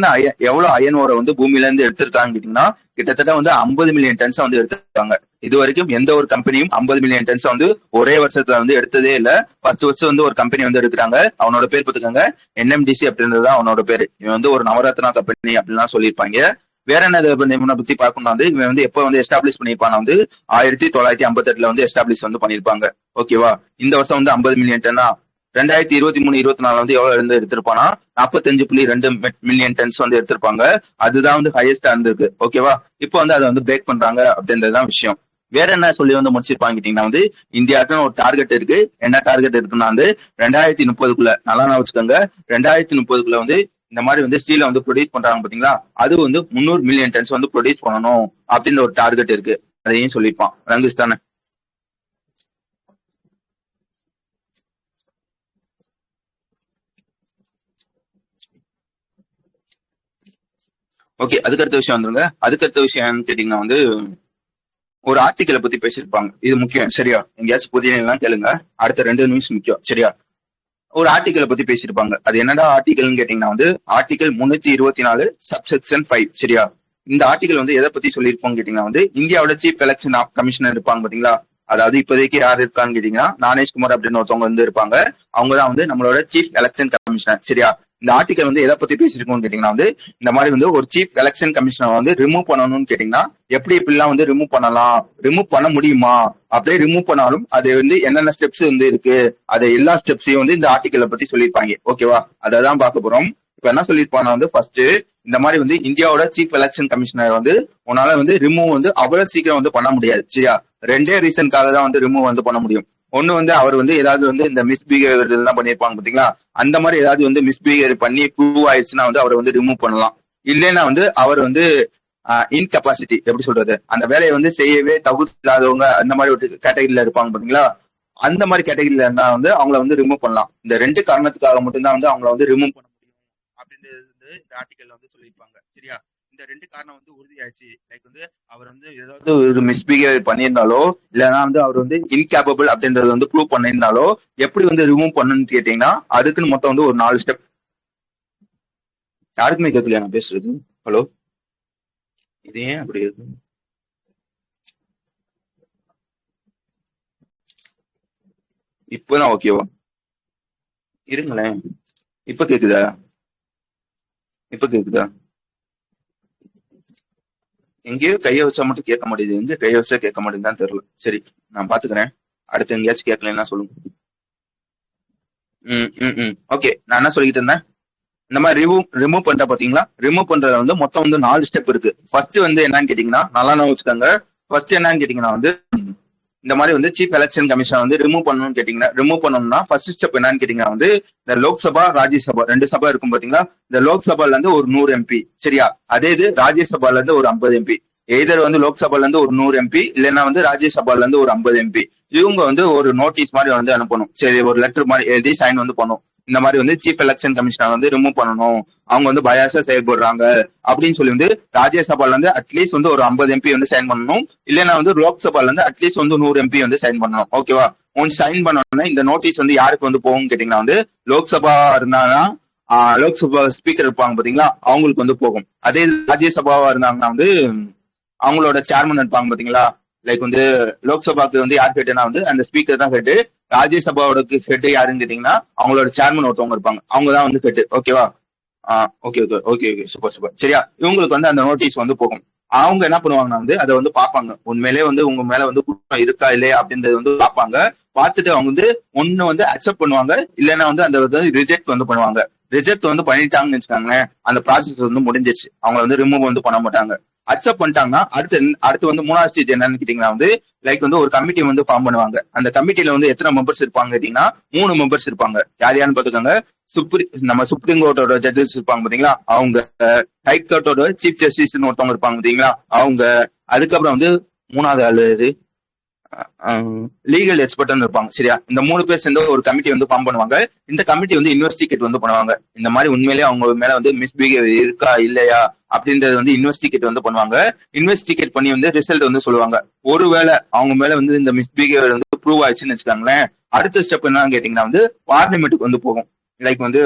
எவ்வளவு அயன் ஓரை வந்து பூமியில இருந்து எடுத்திருக்காங்கன்னு கேட்டீங்கன்னா கிட்டத்தட்ட வந்து 50 மில்லியன் டன்ஸ் வந்து எடுத்திருக்காங்க. இது வரைக்கும் எந்த ஒரு கம்பெனியும் 50 மில்லியன் டன்ஸ் வந்து ஒரே வருஷத்துல வந்து எடுத்ததே இல்ல. 10 வருஷம் வந்து ஒரு கம்பெனி வந்து எடுக்கிறாங்க. அவனோட பேர் பார்த்துக்கோங்க, என்எம்டிசி அப்படின்றது அவனோட பேரு. இவன் வந்து ஒரு நவரத்னா கம்பெனி அப்படின்லாம் சொல்லியிருப்பாங்க. வேற என்ன இவனை பத்தி பார்க்கணும்னா வந்து இவன் வந்து எப்ப வந்து எஸ்டாப்ளிஷ் பண்ணிருப்பான் வந்து 1958 வந்து எஸ்டாப்ளிஷ் வந்து பண்ணிருப்பாங்க. ஓகேவா? இந்த வருஷம் வந்து 50 மில்லியன் டன்னா 2023-24 வந்து எவ்வளவு இருந்து எடுத்திருப்பானா 45.2 மில்லியன் டன்ஸ் வந்து எடுத்திருப்பாங்க. அதுதான் வந்து ஹையஸ்டா இருந்திருக்கு. ஓகேவா? இப்போ வந்து அதை வந்து பிரேக் பண்றாங்க அப்படின்றதுதான் விஷயம். வேற என்ன சொல்லி வந்து முடிச்சிருப்பாங்க கேட்டீங்கன்னா வந்து இந்தியாவுக்கு ஒரு டார்கெட் இருக்கு. என்ன டார்கெட் இருக்குன்னா வந்து 2030 நல்லா வச்சுக்கோங்க. 2030 வந்து இந்த மாதிரி வந்து ஸ்டீல வந்து ப்ரொடியூஸ் பண்றாங்க பாத்தீங்களா? அது வந்து 300 மில்லியன் டன்ஸ் வந்து ப்ரொடியூஸ் பண்ணணும் அப்படின்னு ஒரு டார்கெட் இருக்கு. அதையும் சொல்லியிருப்பான் ரங்கிஸ் தானே. ஓகே. அதுக்கடுத்த விஷயம் வந்துருங்க. அதுக்கடுத்த விஷயம் கேட்டீங்கன்னா வந்து ஒரு ஆர்டிக்கலை பத்தி பேசியிருப்பாங்க. இது முக்கியம் சரியா? எங்கேயாச்சும் புதிய கேளுங்க. அடுத்த 2 நிமிஷம் முக்கியம் சரியா? ஒரு ஆர்டிக்கலை பத்தி பேசியிருப்பாங்க. அது என்னடா ஆர்டிக்கல்னு கேட்டீங்கன்னா வந்து ஆர்டிகல் 324 சப்செக்ஷன் 5 சரியா? இந்த ஆர்டிகல் வந்து எதை பத்தி சொல்லியிருப்போம் கேட்டீங்கன்னா வந்து இந்தியாவோட சீஃப் எலெக்ஷன் கமிஷனர் இருப்பாங்க பாத்தீங்களா? அதாவது இப்போதைக்கு யார் இருக்கான்னு கேட்டீங்கன்னா ஞானேஷ்குமார் அப்படின்னு ஒருத்தவங்க வந்து இருப்பாங்க. அவங்கதான் வந்து நம்மளோட சீஃப் எலெக்ஷன் கமிஷனர் சரியா? இந்த ஆர்டிகல் வந்து எதை பத்தி பேசிருக்கோம்னு கேட்டீங்கன்னா வந்து இந்த மாதிரி வந்து ஒரு சீஃப் எலெக்ஷன் கமிஷனர் வந்து ரிமூவ் பண்ணணும்னு கேட்டீங்கன்னா எப்படிலாம் வந்து ரிமூவ் பண்ணலாம், ரிமூவ் பண்ண முடியுமா, அப்படியே ரிமூவ் பண்ணாலும் அது வந்து என்னென்ன ஸ்டெப்ஸ் வந்து இருக்கு, அது எல்லா ஸ்டெப்ஸையும் வந்து இந்த ஆர்டிக்கலை பத்தி சொல்லியிருப்பாங்க. ஓகேவா? அதான் பார்க்க போறோம். இப்ப என்ன சொல்லியிருப்பாங்க வந்து ஃபர்ஸ்ட் இந்த மாதிரி வந்து இந்தியாவோட சீஃப் எலெக்ஷன் கமிஷனர் வந்து உன்னால வந்து ரிமூவ் வந்து அவ்வளவு சீக்கிரம் வந்து பண்ண முடியாது சரியா? 2 ரீசனுக்காக தான் வந்து ரிமூவ் வந்து பண்ண முடியும். ஒண்ணு வந்து அவர் வந்து ஏதாவது வந்து இந்த மிஸ்பிஹேவியர் எல்லாம் பண்ணிருப்பாங்க பாத்தீங்களா? அந்த மாதிரி ஏதாவது வந்து மிஸ்பிஹேவியர் பண்ணி ப்ரூவ் ஆயிடுச்சுன்னா வந்து அவரை வந்து ரிமூவ் பண்ணலாம். இல்லைன்னா வந்து அவர் வந்து இன்கெப்பாசிட்டி எப்படி சொல்றது, அந்த வேலையை வந்து செய்யவே தகுதியில்லாதவங்க அந்த மாதிரி ஒரு கேட்டகரியில இருப்பாங்க பாத்தீங்களா? அந்த மாதிரி கேட்டகரியில இருந்தா வந்து அவங்கள வந்து ரிமூவ் பண்ணலாம். இந்த 2 காரணத்துக்காக மட்டும்தான் வந்து அவங்கள வந்து ரிமூவ் பண்ண முடியும் அப்படின்றது வந்து இந்த ஆர்டிகல்ல வந்து சொல்லியிருப்பாங்க சரியா? இந்த 2 காரணம் வந்து உறுதியாச்சு. லைக் வந்து அவர் வந்து ஏதாவது ஒரு மிஸ்பிஹேவியர் பண்ணியிருந்தாலோ இல்லைன்னா வந்து அவர் வந்து இன்கேப்பபிள் அப்படின்றது வந்து ப்ரூவ் பண்ணியிருந்தாலோ எப்படி வந்து ரிமூவ் பண்ணணும்னு கேட்டீங்கன்னா அதுக்குன்னு மொத்தம் வந்து ஒரு 4 ஸ்டெப். யாருக்குமே கேட்கலையா நான் பேசுறது? ஹலோ, இது ஏன் அப்படி இருக்கு? இப்பதான் ஓகேவா? இருங்களேன். இப்ப கேக்குதா? இப்ப கேக்குதா? எங்கேயோ கைய வச்சா மட்டும் கேட்க மாட்டேங்குது. எங்க கைய வச்சா கேட்க மாட்டேங்குதான்னு தெரியல. சரி, நான் பாத்துக்கிறேன். அடுத்து எங்கேயாச்சும் கேட்கலன்னா சொல்லுங்க. ஓகே. நான் என்ன சொல்லிட்டு இருந்தேன், இந்த மாதிரி ரிமூவ் பண்ற பாத்தீங்களா? ரிமூவ் பண்றதுல வந்து மொத்தம் வந்து 4 ஸ்டெப் இருக்கு. ஃபர்ஸ்ட் வந்து என்னன்னு கேட்டீங்கன்னா நல்லா வச்சுக்கோங்க. ஃபர்ஸ்ட் என்னன்னு கேட்டீங்கன்னா வந்து இந்த மாதிரி வந்து சீஃப் எலெக்ஷன் கமிஷன் வந்து ரிமூவ் பண்ணணும்னு கேட்டீங்கன்னா ரிமூவ் பண்ணணும்னா ஃபர்ஸ்ட் ஸ்டெப் என்னன்னு கேட்டீங்கன்னா வந்து இந்த லோக்சபா ராஜ்யசபா 2 சபா இருக்கும் பாத்தீங்களா? இந்த லோக்சபால இருந்து ஒரு 100 எம்பி சரியா? அதே இது ராஜ்யசபால இருந்து ஒரு 50 எம்பி. எய்தர் வந்து லோக்சபால இருந்து ஒரு 100 எம்பி இல்லைன்னா வந்து ராஜ்யசபால இருந்து ஒரு 50 எம்பி. இவங்க வந்து ஒரு நோட்டீஸ் மாதிரி வந்து அனுப்பணும். சரி, ஒரு லெட்டர் மாதிரி எழுதி சைன் வந்து பண்ணும். இந்த மாதிரி வந்து சீஃப் எலெக்ஷன் கமிஷனர் வந்து ரிமூவ் பண்ணணும், அவங்க வந்து பயாஸா செயல்படுறாங்க அப்படின்னு சொல்லி வந்து ராஜ்யசபால இருந்து அட்லீஸ்ட் வந்து ஒரு 50 எம்பி வந்து சைன் பண்ணணும். இல்லைன்னா வந்து லோக்சபால இருந்து அட்லீஸ்ட் வந்து 100 எம்பி வந்து சைன் பண்ணணும். ஓகேவா? ஒன்ஸ் சைன் பண்ணணும்னா இந்த நோட்டீஸ் வந்து யாருக்கு வந்து போகும் கேட்டீங்கன்னா வந்து லோக்சபா இருந்தாங்கன்னா லோக்சபா ஸ்பீக்கர் இருப்பாங்க பாத்தீங்களா? அவங்களுக்கு வந்து போகும். அதே ராஜ்யசபாவா இருந்தாங்கன்னா வந்து அவங்களோட சேர்மன் இருப்பாங்க பாத்தீங்களா? லைக் வந்து லோக்சபாக்கு வந்து யார் ஹெட்னா வந்து அந்த ஸ்பீக்கர் தான் ஹெட். ராஜ்யசபாவோட ஹெட் யாருன்னு கேட்டீங்கன்னா அவங்களோட சேர்மன் ஒருத்தவங்க இருப்பாங்க, அவங்க தான் வந்து ஹெட். ஓகேவா? Okay okay okay okay super super சரியா? இவங்களுக்கு வந்து அந்த நோட்டீஸ் வந்து போகும். அவங்க என்ன பண்ணுவாங்கன்னா வந்து அதை வந்து பார்ப்பாங்க. உண்மையிலே வந்து உங்க மேல வந்து குற்றம் இருக்கா இல்லையா அப்படின்றது வந்து பார்ப்பாங்க. பார்த்துட்டு அவங்க வந்து ஒண்ணு வந்து அக்செப்ட் பண்ணுவாங்க, இல்லைன்னா வந்து அந்த ரிஜெக்ட் வந்து பண்ணுவாங்க. ரிஜெக்ட் வந்து பண்ணிட்டாங்கன்னு வச்சுக்காங்களேன், அந்த ப்ராசஸ் வந்து முடிஞ்சிச்சு. அவங்க வந்து ரிமூவ் வந்து பண்ண மாட்டாங்க. அக்செப்ட் பண்ணிட்டாங்கன்னா அடுத்து வந்து மூணாவது ஸ்டேஜ் என்னன்னு கேட்டீங்கன்னா வந்து லைக் வந்து ஒரு கமிட்டி வந்து ஃபார்ம் பண்ணுவாங்க. அந்த கமிட்டில வந்து எத்தனை மெம்பர்ஸ் இருப்பாங்க கேட்டீங்கன்னா 3 மெம்பர்ஸ் இருப்பாங்க. யார் யாருன்னு பாத்துக்கோங்க. நம்ம சுப்ரீம் கோர்ட்டோட ஜட்ஜஸ் இருப்பாங்க பாத்தீங்களா அவங்க, ஹை கோர்ட்டோட சீஃப் ஜஸ்டிஸ்னு ஒருத்தவங்க இருப்பாங்க பாத்தீங்களா அவங்க, அதுக்கப்புறம் வந்து மூணாவது ஆளு லீகல் எக்ஸ்பர்ட்னு இருப்பாங்க. சரியா, இந்த 3 பேர் சேர்ந்து ஒரு கமிட்டி வந்து ஃபார்ம் பண்ணுவாங்க. இந்த கமிட்டி வந்து இன்வெஸ்டிகேட் வந்து பண்ணுவாங்க. இந்த மாதிரி உண்மையிலேயே அவங்க மேல வந்து மிஸ்பிஹேவ் இருக்கா இல்லையா அப்படின்றது வந்து இன்வெஸ்டிகேட் வந்து பண்ணுவாங்க. இன்வெஸ்டிகேட் பண்ணி வந்து ரிசல்ட் வந்து சொல்லுவாங்க. ஒருவேளை அவங்க மேல வந்து இந்த மிஸ்பிஹேவியர் வந்து ப்ரூவ் ஆயிடுச்சுன்னு வச்சுக்காங்களேன், அடுத்த ஸ்டெப் என்னன்னு கேட்டீங்கன்னா வந்து பார்லிமெண்ட்டுக்கு வந்து போகும். லைக் வந்து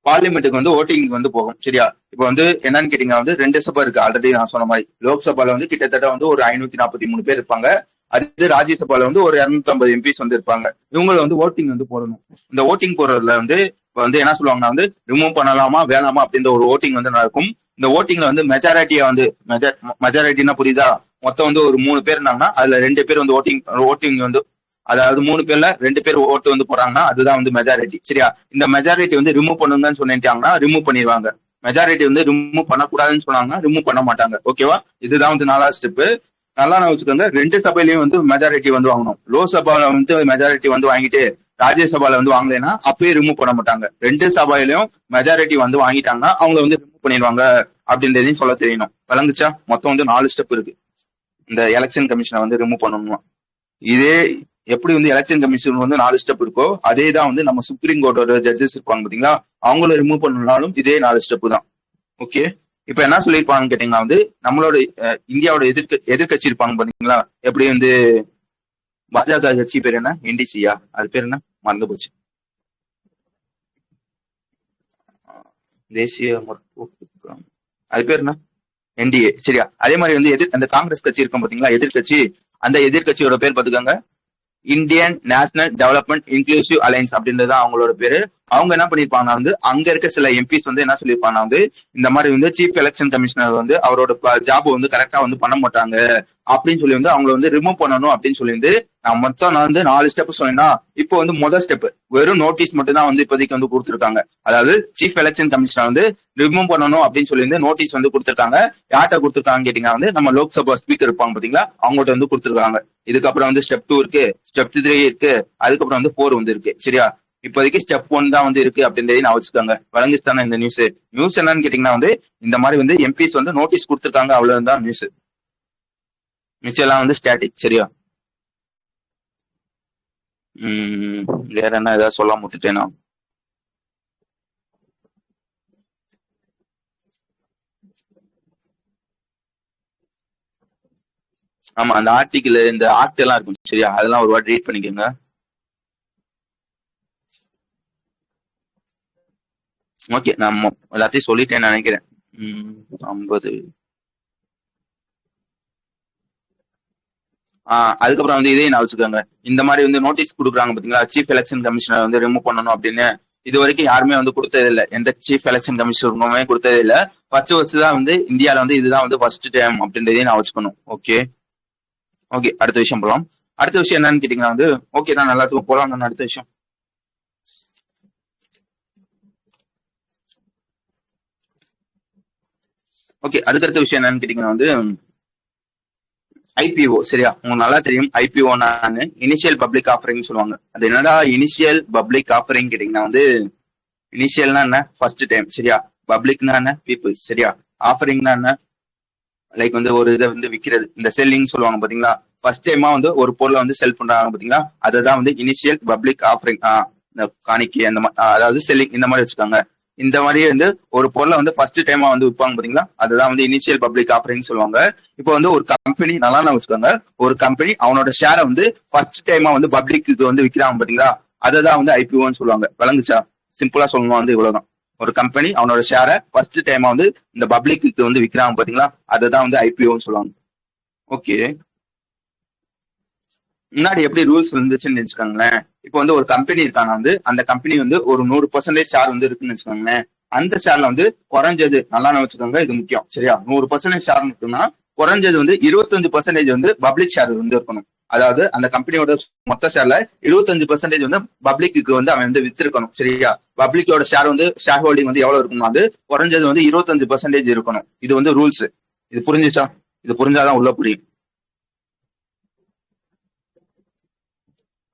பார்லிமெண்ட்டுக்கு வந்து ஓட்டிங் வந்து போகும். சரியா, இப்போ வந்து என்னன்னு கேட்டீங்கன்னா வந்து 2 சபை இருக்கு. ஆல்ரெடி நான் சொன்ன மாதிரி லோக்சபால வந்து கிட்டத்தட்ட வந்து ஒரு 543 பேர் இருப்பாங்க. அடுத்து ராஜ்யசபால வந்து ஒரு 250 எம்பிஸ் வந்து இருப்பாங்க. இவங்களை வந்து ஓட்டிங் வந்து போடணும். இந்த ஓட்டிங் போடுறதுல வந்து வந்து என்ன சொல்லுவாங்கன்னா வந்து ரிமூவ் பண்ணலாமா வேணாமா அப்படின்ற ஒரு ஓட்டிங் வந்து நடக்கும். இந்த ஓட்டிங்ல வந்து மெஜாரிட்டியா வந்து மெஜாரிட்டினா புரியுதா, மொத்தம் வந்து ஒரு 3 பேர் இருந்தாங்கன்னா அதுல 2 பேர் வந்து ஓட்டிங் வந்து, அதாவது 3 பேர்ல 2 பேர் ஓட்டு வந்து போறாங்கன்னா அதுதான் வந்து மெஜாரிட்டி. சரியா, இந்த மெஜாரிட்டி வந்து ரிமூவ் பண்ணுங்கன்னு சொல்லிட்டாங்கன்னா ரிமூவ் பண்ணிடுவாங்க. மெஜாரிட்டி வந்து ரிமூவ் பண்ணக்கூடாதுன்னு சொன்னாங்கன்னா ரிமூவ் பண்ண மாட்டாங்க. ஓகேவா, இதுதான் வந்து 4வது ஸ்டெப். நல்லா நான் வச்சுக்கோங்க. 2 சபையிலயும் வந்து மெஜாரிட்டி வந்து வாங்கணும். லோக்சபால வந்து மெஜாரிட்டி வந்து வாங்கிட்டு ராஜ்யசபால வந்து வாங்கலைன்னா அப்பயே ரிமூவ் பண்ண மாட்டாங்க. 2 சபையிலயும் மெஜாரிட்டி வந்து வாங்கிட்டாங்கன்னா அவங்க வந்து ரிமூவ் பண்ணிடுவாங்க அப்படின்றதையும் சொல்ல தெரியணும். விளங்குச்சா? மொத்தம் வந்து 4 ஸ்டெப் இருக்கு இந்த எலெக்ஷன் கமிஷனை வந்து ரிமூவ் பண்ணணும்னா. இதே எப்படி வந்து எலெக்ஷன் கமிஷன் வந்து 4 ஸ்டெப் இருக்கோ அதே தான் வந்து நம்ம சுப்ரீம் கோர்ட்டோட ஜட்ஜஸ் இருப்பாங்க பாத்தீங்களா, அவங்கள ரிமூவ் பண்ணணும்னாலும் இதே 4 ஸ்டெப் தான். ஓகே, இப்ப என்ன சொல்லியிருப்பாங்கன்னு கேட்டீங்கன்னா வந்து நம்மளோட இந்தியாவோட எதிர்கட்சி இருப்பாங்க பாத்தீங்களா, எப்படி வந்து பாஜக கட்சி பேர் என்ன, என்டிசியா, அது பேர் என்ன மறந்து போச்சு, தேசிய அது பேர் என்ன, என்டிஏ. சரியா, அதே மாதிரி வந்து அந்த காங்கிரஸ் கட்சி இருக்கும் பாத்தீங்களா எதிர்கட்சி, அந்த எதிர்கட்சியோட பேர் பாத்துக்கோங்க Indian national development inclusive alliance அப்படின்றது அவங்களோட பேரு. அவங்க என்ன பண்ணிருப்பாங்க வந்து அங்க இருக்க சில எம்பிஸ் வந்து என்ன சொல்லியிருப்பாங்க வந்து இந்த மாதிரி வந்து சீஃப் எலெக்ஷன் கமிஷனர் வந்து அவரோட ஜாப் வந்து கரெக்டா வந்து பண்ண மாட்டாங்க அப்படின்னு சொல்லி வந்து அவங்களை வந்து ரிமூவ் பண்ணணும் அப்படின்னு சொல்லி வந்து நான் வந்து 4 ஸ்டெப் சொன்னேன்னா இப்போ வந்து முதல் ஸ்டெப் வெறும் நோட்டீஸ் மட்டும் தான் வந்து இப்போதைக்கு வந்து கொடுத்துருக்காங்க. அதாவது சீஃப் எலெக்ஷன் கமிஷனர் வந்து ரிமூவ் பண்ணணும் அப்படின்னு சொல்லி வந்து நோட்டீஸ் வந்து கொடுத்துருக்காங்க. யார்கிட்ட கொடுத்துருக்காங்கன்னு கேட்டீங்கன்னா வந்து நம்ம லோக்சபா ஸ்பீக்கர் இருப்பாங்க பாத்தீங்களா அவங்கள்ட்ட வந்து கொடுத்துருக்காங்க. இதுக்கப்புறம் வந்து ஸ்டெப் 2 இருக்கு, ஸ்டெப் 3 இருக்கு, அதுக்கப்புறம் வந்து 4 வந்து இருக்கு. சரியா, இப்போதைக்கு ஸ்டெப் 1 தான் வந்து இருக்கு அப்படின்றதே நான் வச்சுக்கோங்க. வழங்கித்தானே இந்த நியூஸ் என்னன்னு கேட்டீங்கன்னா வந்து இந்த மாதிரி வந்து எம்பிஸ் வந்து நோட்டீஸ் கொடுத்துருக்காங்க, அவ்வளவுதான் நியூஸ். மிச்சம் எல்லாம் வந்து ஸ்டாட்டிக். சரியா, வேற என்ன ஏதாவது சொல்ல முட்டுட்டேனா? ஆமா, அந்த ஆர்டிகிள் இந்த ஆக்ட் எல்லாம் இருக்கும். சரியா, அதெல்லாம் ஒரு வாட்டி ரீட் பண்ணிக்கோங்க. ஓகே, நான் எல்லாத்தையும் சொல்லிட்டேன்னு நினைக்கிறேன். 50. அதுக்கப்புறம் வந்து இதே நான் வச்சுக்கோங்க. இந்த மாதிரி வந்து நோட்டீஸ் கொடுக்குறாங்க பாத்தீங்களா சீஃப் எலெக்ஷன் கமிஷனர் வந்து ரிமூவ் பண்ணணும் அப்படின்னு, இது வரைக்கும் யாருமே வந்து கொடுத்ததே இல்லை. எந்த சீஃப் எலெக்ஷன் கமிஷனருமே கொடுத்ததே இல்லை. ஃபர்ஸ்ட் வச்சுதான் வந்து இந்தியாவில வந்து இதுதான் வந்து ஃபர்ஸ்ட் டைம் அப்படின்றதையும் நான் வச்சுக்கணும். ஓகே ஓகே, அடுத்த விஷயம் போலாம். அடுத்த விஷயம் என்னன்னு கேட்டீங்கன்னா வந்து ஓகே தான், எல்லாத்துக்கும் போலாம். அடுத்த விஷயம் ஓகே, அடுத்தடுத்த விஷயம் என்னன்னு கேட்டீங்கன்னா வந்து ஐபிஓ. சரியா, உங்களுக்கு நல்லா தெரியும் ஐபிஓ இனிஷியல் பப்ளிக் ஆஃபரிங் சொல்லுவாங்க. அது என்னடா இனிஷியல் பப்ளிக் ஆஃபரிங் கேட்டீங்கன்னா வந்து இனிஷியல்னா என்ன, ஃபர்ஸ்ட் டைம். சரியா, பப்ளிக்னா என்ன, பீப்புள்ஸ். சரியா, ஆஃபரிங்னா என்ன, லைக் வந்து ஒரு இதை வந்து விற்கிறது, இந்த செல்லிங் சொல்லுவாங்க பாத்தீங்களா. ஃபர்ஸ்ட் டைமா வந்து ஒரு பொருளை வந்து செல் பண்றாங்க பாத்தீங்களா, அதுதான் வந்து இனிஷியல் பப்ளிக் ஆஃபரிங். இந்த காணிக்கை அந்த மாதிரி, அதாவது செல்லிங் இந்த மாதிரி வச்சுக்காங்க. இந்த மாதிரி வந்து ஒரு பொருளை வந்து ஃபர்ஸ்ட் டைமா வந்து விற்பாங்க பாத்தீங்களா, அதுதான் வந்து இனிஷியல் பப்ளிக் ஆஃபரிங் சொல்லுவாங்க. இப்போ வந்து ஒரு கம்பெனி நல்லா வச்சுக்கோங்க, ஒரு கம்பெனி அவனோட ஷேரை வந்து ஃபர்ஸ்ட் டைமா வந்து பப்ளிக்கு வந்து விற்கிறாங்க பாத்தீங்களா, அததான் வந்து ஐபிஓன்னு சொல்லுவாங்க. விளங்குச்சா? சிம்பிளா சொல்லணும் வந்து இவ்வளவுதான். ஒரு கம்பெனி அவனோட ஷேரை ஃபர்ஸ்ட் டைமா வந்து இந்த பப்ளிக்கு வந்து விற்கிறாங்க பாத்தீங்களா, அதுதான் வந்து ஐபிஓன்னு சொல்லுவாங்க. ஓகே, முன்னாடி எப்படி ரூல்ஸ் இருந்துச்சுன்னு வச்சுக்கோங்களேன். இப்போ வந்து ஒரு கம்பெனி இருக்காங்க வந்து அந்த கம்பெனி வந்து ஒரு 100% ஷேர் வந்து இருக்குன்னு வச்சுக்கோங்களேன். அந்த ஷேர்ல வந்து குறைஞ்சது நல்லா வச்சுக்கோங்க, இது முக்கியம். சரியா, 100% ஷேர் இருக்குன்னா குறைஞ்சது வந்து 25% வந்து பப்ளிக் ஷேர் வந்து இருக்கணும். அதாவது அந்த கம்பெனியோட மொத்த ஷேர்ல 25% வந்து பப்ளிக்கு வந்து அவன் வந்து வித்திருக்கணும். சரியா? பப்ளிக்கோட ஷேர் வந்து ஷேர் ஹோல்டிங் வந்து எவ்வளவு இருக்கணும், அது குறைஞ்சது வந்து 25% இருக்கணும். இது வந்து ரூல்ஸ். இது புரிஞ்சுச்சா? இது புரிஞ்சாதான் உள்ள புரியும்.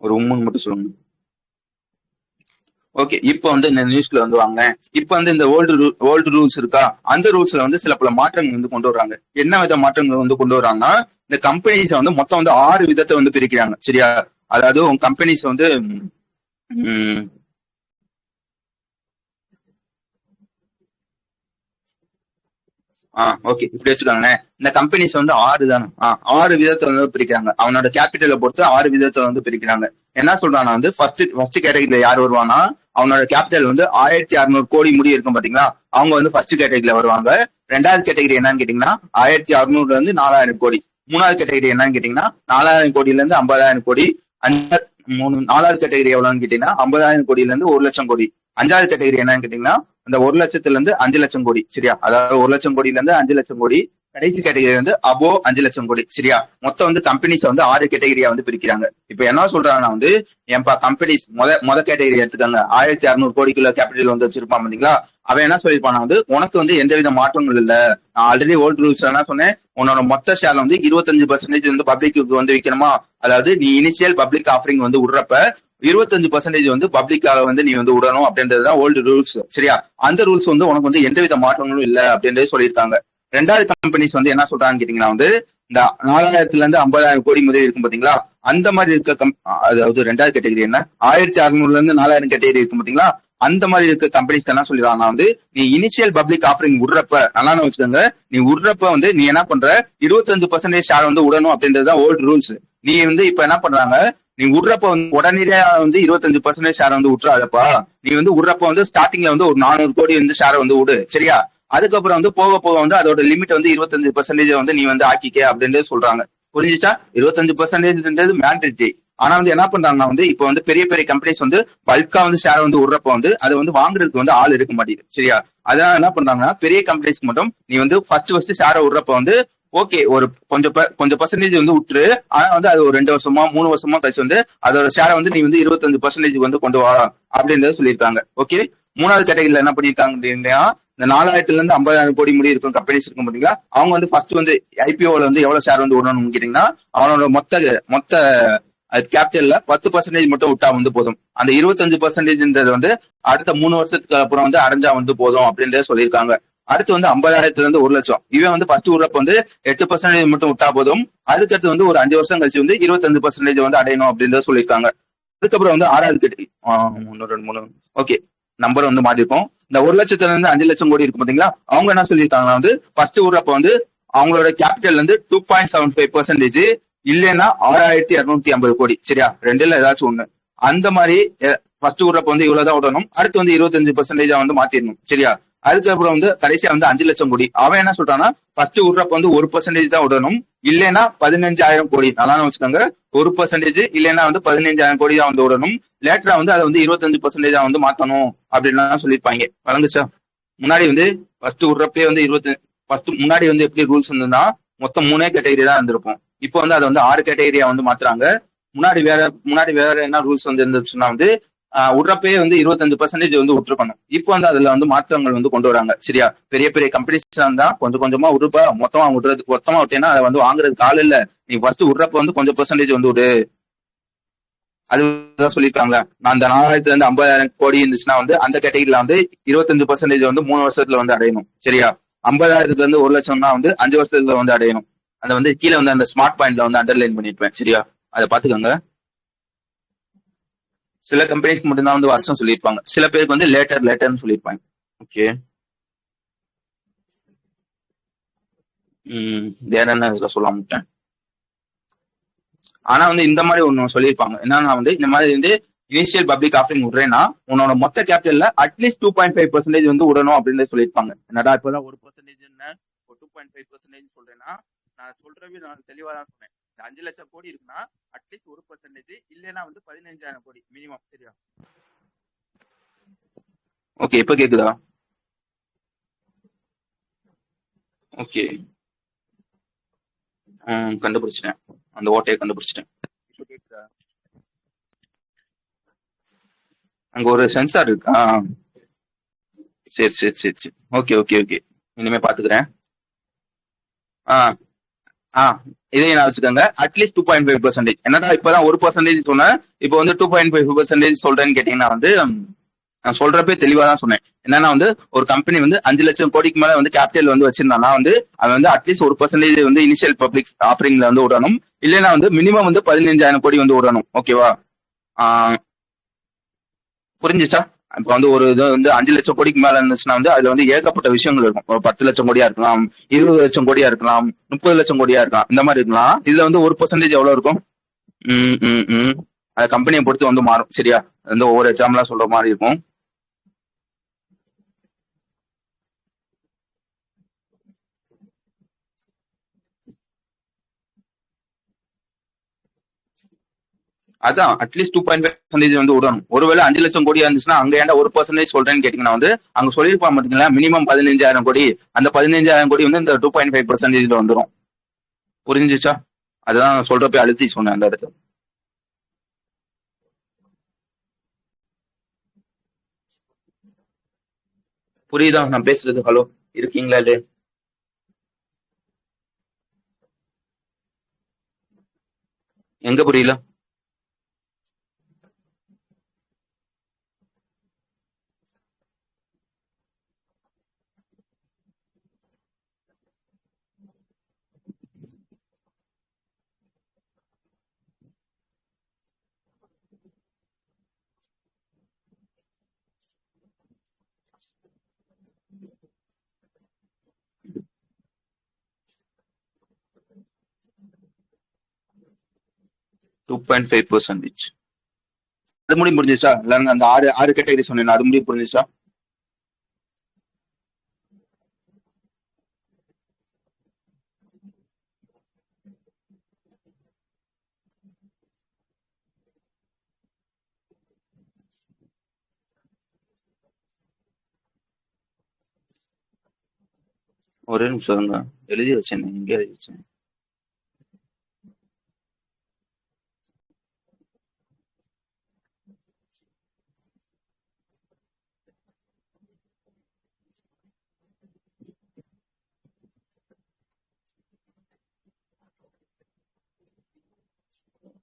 ஒரு உண்மை மட்டும் சொல்லுங்க. ஓகே, இப்போ வந்து இந்த நியூஸ்ல வந்து வாங்க. இப்போ வந்து இந்த ஓல்டு ரூல்ஸ் இருக்கா, அந்த ரூல்ஸ்ல வந்து சில பல மாற்றங்கள் வந்து கொண்டு வர்றாங்க. என்ன வித மாற்றங்கள் வந்து கொண்டு வர்றாங்கன்னா, இந்த கம்பெனிஸ் வந்து மொத்தம் வந்து 6 விதத்தை வந்து பிரிக்கிறாங்க. சரியா? அதாவது உங்க கம்பெனிஸ் வந்து உம் ஓகே, இப்படி வச்சுக்காங்களேன். இந்த கம்பெனிஸ் வந்து 6 தானே, 6 விதத்தை வந்து பிரிக்கிறாங்க. அவனோட கேபிட்டலை பொறுத்து 6 விதத்தை வந்து பிரிக்கிறாங்க. என்ன சொல்றானா வந்து ஃபர்ஸ்ட் கேட்டகரியில யார் வருவானா, அவனோட கேபிட்டல் வந்து 1600 கோடி முடி இருக்கும் பாத்தீங்களா, அவங்க வந்து ஃபர்ஸ்ட் கேட்டகரியில வருவாங்க. ரெண்டாவது கேட்டகரி என்னன்னு கேட்டீங்கன்னா 1600 இருந்து 4000 கோடி. மூணாவது கேட்டகரி என்னன்னு கேட்டீங்கன்னா 4000 கோடியில இருந்து 50,000 கோடி. நாலாவது கேட்டகரி எவ்வளவுன்னு கேட்டீங்கன்னா 50,000 கோடியில இருந்து 1,00,000 கோடி. அஞ்சாவது கேட்டகரி என்னன்னு கேட்டீங்கன்னா அந்த 1,00,000 இருந்து 5,00,000 கோடி. சரியா? அதாவது 1,00,000 கோடியில இருந்து 5,00,000 கோடி. கடைசி கேட்டகரி வந்து அபோ 5,00,000 கோடி. சரியா? மொத்தம் வந்து கம்பெனிஸ் வந்து 6 கேட்டகரியா வந்து பிரிக்கிறாங்க. இப்ப என்ன சொல்றாங்கன்னா வந்து என் கம்பெனிஸ் மொத கேட்டகரி எடுத்துக்காங்க. 1600 கோடிக்குள்ள கேபிட்டல் வந்து வச்சிருப்பான் பாத்தீங்களா, அவன் என்ன சொல்லிருப்பானா வந்து உனக்கு வந்து எந்தவித மாற்றங்கள் இல்ல. நான் ஆல்ரெடி ஓல்டு ரூல்ஸ் என்ன சொன்னேன், உன்னோட மொத்த ஷேர்ல வந்து 25% வந்து பப்ளிக்கு வந்து விற்கணுமா. அதாவது நீ இனிஷியல் பப்ளிக் ஆஃபரிங் வந்து விடுறப்ப 25% வந்து பப்ளிக்காக வந்து நீ வந்து விடணும் அப்படின்றதுதான் ஓல்டு ரூல்ஸ். சரியா? அந்த ரூல்ஸ் வந்து உனக்கு வந்து எந்தவித மாற்றங்களும் இல்ல அப்படின்றது சொல்லியிருக்காங்க. ரெண்டாவது கம்பெனிஸ் வந்து என்ன சொல்றாங்கன்னு கேட்டீங்கன்னா வந்து இந்த 4,000 இருந்து 50,000 கோடி முதல் இருக்கும் பாத்தீங்களா, அந்த மாதிரி இருக்க அதாவது ரெண்டாவது கேட்டகரி என்ன, 1,600 இருந்து 4,000 கேட்டகரி இருக்கும் பாத்தீங்களா, அந்த மாதிரி இருக்க கம்பெனிஸ் என்ன சொல்லிடுறாங்கன்னா வந்து நீ இனிஷியல் பப்ளிக் ஆஃபரிங் விடுறப்ப நல்லா வச்சுக்கோங்க, நீ விடுறப்ப வந்து நீ என்ன பண்ற, 25% ஷேர் வந்து விடணும் அப்படின்றதுதான் ஓல்டு ரூல்ஸ். நீ வந்து இப்ப என்ன பண்றாங்க, நீ விடுறப்ப வந்து உடனடியா வந்து 25% ஷேர் வந்து விட்டுறாதப்பா. நீ வந்து விடுறப்ப வந்து ஸ்டார்டிங்ல வந்து ஒரு 400 கோடி வந்து ஷேர் வந்து விடு. சரியா? அதுக்கப்புறம் வந்து போக போக வந்து அதோட லிமிட் வந்து 25% வந்து நீ வந்து ஆக்கிக்க அப்படின்னு சொல்றாங்க. புரிஞ்சுச்சா? 25% மேண்டேட்டரி. ஆனா வந்து என்ன பண்றாங்கன்னா வந்து இப்ப வந்து பெரிய பெரிய கம்பெனிஸ் வந்து பல்கா வந்து ஷேர் வந்து விடுறப்ப வந்து அதை வந்து வாங்குறதுக்கு வந்து ஆள் இருக்க மாட்டேங்குது. சரியா? அதனால என்ன பண்றாங்கன்னா பெரிய கம்பெனிஸ்க்கு மட்டும் நீ வந்து ஃபர்ஸ்ட் ஷேரை விடுறப்ப வந்து ஓகே ஒரு கொஞ்சம் பர்சன்டேஜ் வந்து விட்டுரு. ஆனா வந்து அது ஒரு 2 வருஷமா 3 வருஷமா கழிச்சு வந்து அதோட ஷேரை வந்து நீ வந்து 25% வந்து கொண்டு வா அப்படின்றத சொல்லியிருக்காங்க. ஓகே. மூணாவது கேட்டகரியில என்ன பண்ணிருக்காங்க அப்படின்னா இந்த 4,000 இருந்து 50,000 கோடி முடி இருக்கும் கம்பெனிஸ் இருக்கும் பாத்தீங்களா, அவங்க வந்து ஃபர்ஸ்ட் வந்து ஐபிஓல வந்து எவ்வளவு ஷேர் வந்து விடணும்னு கேட்டீங்கன்னா அவனோட மொத்த மொத்த கேபிட்டல்ல 10% மட்டும் விட்டா வந்து போதும். அந்த 25% வந்து அடுத்த 3 வருஷத்துக்கு அப்புறம் வந்து அடைஞ்சா வந்து போதும் அப்படின்றத சொல்லியிருக்காங்க. அடுத்து வந்து 50,000 இருந்து 1,00,000. இவன் வந்து ஃபர்ஸ்ட் விடுறப்ப வந்து 8% மட்டும் விட்டா போதும். அதுக்கடுத்து வந்து ஒரு 5 வருஷம் கழிச்சு வந்து 25% வந்து அடையணும் அப்படின்றத சொல்லியிருக்காங்க. அதுக்கப்புறம் வந்து ஆறாவது கேட்டகரி 1, 2, 3 ஓகே நம்பர் வந்து மாறி இருக்கும். இந்த 1,00,000 இருந்து 5,00,000 கோடி இருக்கும் பாத்தீங்களா, அவங்க என்ன சொல்லியிருக்காங்கன்னா வந்து ஃபர்ஸ்ட் விடுறப்ப வந்து அவங்களோட கேபிட்டல் வந்து 2.75% இல்லைன்னா 6,250 கோடி. சரியா? ரெண்டுல ஏதாச்சும் ஒண்ணு. அந்த மாதிரி ஃபர்ஸ்ட் விடுறப்ப வந்து இவ்வளவுதான் விடணும். அடுத்து வந்து 25% வந்து மாத்திடணும். சரியா? அதுக்கப்புறம் வந்து கடைசியா வந்து 5,00,000 கோடி. அவன் என்ன சொல்றான்னா ஃபர்ஸ்ட் விடுறப்ப வந்து 1% தான் விடணும். இல்லைன்னா 15,000 கோடி. நல்லா வச்சுக்கோங்க, 1% இல்லைன்னா வந்து 15,000 கோடி தான் வந்து விடணும். லேட்டரா வந்து அதை வந்து 25% வந்து மாத்தணும் அப்படின்லாம் சொல்லியிருப்பாங்க. வழங்குச்சா? முன்னாடி வந்து ஃபர்ஸ்ட் விடுறப்பே வந்து ஃபர்ஸ்ட் முன்னாடி வந்து எப்படி ரூல்ஸ் இருந்ததுன்னா மொத்தம் 3 கேட்டகரி தான் இருந்திருக்கும். இப்போ வந்து அதை வந்து 6 கேட்டகரியா வந்து மாத்துறாங்க. முன்னாடி வேற என்ன ரூல்ஸ் வந்து இருந்துச்சுன்னா வந்து விடுறப்பே வந்து 25% வந்து விட்டுருக்கணும். இப்போ வந்து அதுல வந்து மாற்றங்கள் வந்து கொண்டு வராங்க. சரியா? பெரிய பெரிய கம்பெனிஸ் இருந்தா கொஞ்சம் கொஞ்சமா விடுப்பா, மொத்தமா விட்டேன்னா அதை வந்து வாங்குறதுக்கு ஆள் இல்ல. நீ ஃபர்ஸ்ட் விடுறப்ப வந்து கொஞ்சம் பெர்சன்டேஜ் வந்து விடு. அதுதான் சொல்லியிருக்காங்களா, நான் அந்த 4,000 இருந்து 50,000 கோடி இருந்துச்சுன்னா வந்து அந்த கேட்டகரியில வந்து 25% வந்து 3 வருஷத்துல வந்து அடையணும். சரியா? 50,000 இருந்து 1,00,000னா வந்து 5 வருஷத்துல வந்து அடையணும். அதை வந்து கீழே வந்து அந்த ஸ்மார்ட் பாயிண்ட்ல வந்து அண்டர்லைன் பண்ணிருப்பேன். சரியா? அதை பாத்துக்கோங்க. சில கம்பெனிஸ்க்கு மட்டும்தான் வந்து வருஷம் சொல்லியிருப்பாங்க, சில பேருக்கு வந்து லேட்டர்னு சொல்லியிருப்பாங்க. ஓகே. வேற என்ன இதுல சொல்ல. ஆனா வந்து இந்த மாதிரி ஒண்ணு சொல்லியிருப்பாங்க, என்னன்னா வந்து இந்த மாதிரி வந்து இனிஷியல் பப்ளிக் ஆஃபரிங் விடுறேன்னா உன்னோட மொத்த கேபிட்டல்ல அட்லீஸ்ட் 2.5% வந்து விடணும் அப்படின்னு சொல்லியிருப்பாங்க. என்னடா இப்பதான் 1% என்ன, ஒரு 2.5% சொல்றேன்னா நான் சொல்றவே நான் தெளிவா தான் சொன்னேன். இந்த 5,00,000 கோடி இருக்குன்னா அட்லீஸ்ட் 1%, இல்லைன்னா வந்து 15,000 கோடி மினிமம். சரியா? ஓகே, இப்ப கேக்குதா? ஓகே. கண்டுபிடிச்சிட்டேன். அந்த ஓட்டையை கண்டுபிடிச்சிட்டேன். இப்ப கேக்குதா? அங்க ஒரு சென்சார் இருக்கு. சரி சரி சரி சரி. Okay okay okay. இனிமே பாத்துக்கிறேன். ஆ ஆ இதையும் நான் வச்சுக்கோங்க. அட்லீஸ்ட் 2.5%. என்னடா இப்பதான் 1% சொன்னேன், இப்போ வந்து 2.5% சொல்றேன்னு கேட்டீங்கன்னா வந்து நான் சொல்றப்பே தெளிவா தான் சொன்னேன். என்னன்னா வந்து ஒரு கம்பெனி வந்து 5 லட்சம் கோடிக்கு மேல வந்து கேபிட்டல் வந்து வச்சிருந்தானா வந்து அவன் வந்து அட்லீஸ்ட் 1% வந்து இனிஷியல் பப்ளிக் ஆஃபரிங்ல வந்து விடணும். இல்லைன்னா வந்து மினிமம் வந்து 15,000 கோடி வந்து விடணும். ஓகேவா? ஆஹ் புரிஞ்சுச்சா? இப்ப வந்து ஒரு இது வந்து 5 லட்சம் கோடிக்கு மேல இருந்துச்சுன்னா வந்து அதுல வந்து ஏகப்பட்ட விஷயங்கள் இருக்கும். ஒரு 10 லட்சம் கோடியா இருக்கலாம், 20 லட்சம் கோடியா இருக்கலாம், 30 லட்சம் கோடியா இருக்கலாம், இந்த மாதிரி இருக்கலாம். இதுல வந்து 1% எவ்வளவு இருக்கும்? ம் ம் ம் அது கம்பெனியை பொறுத்து வந்து மாறும். சரியா? வந்து ஒவ்வொரு எக்ஸாம்பிளா சொல்ற மாதிரி இருக்கும். அதான் அட்லீஸ்ட் 2.5% வந்து விடணும். ஒருவேளை 5 லட்சம் கோடியா இருந்துச்சுன்னா அங்க ஏன்டா 1% சொல்றேன்னு கேட்டீங்கன்னா வந்து அங்க சொல்லியிருப்பான் பாத்தீங்களா, மினிமம் 15,000 கோடி. அந்த 15,000 கோடி வந்து இந்த 2.5% வந்துடும். புரிஞ்சுச்சா? அதுதான் நான் சொல்றப்ப அழுத்தி சொன்னேன் அந்த இடத்துல. புரியுதா நான் பேசுறது? ஹலோ, இருக்கீங்களா இல்லையா? எங்க புரியல? டூ பாயிண்ட் ஃபைவ் பர்சன்டேஜ் அது முடிவு புரிஞ்சுச்சா? இல்ல அந்த ஆறு ஆறு கேட்டகரி சொன்னேன், அது முடிவு புரிஞ்சுச்சா? ஒரே நிமிஷம் இருங்க. எழுதி வச்சேன், எங்க எழுதி வச்சேன்?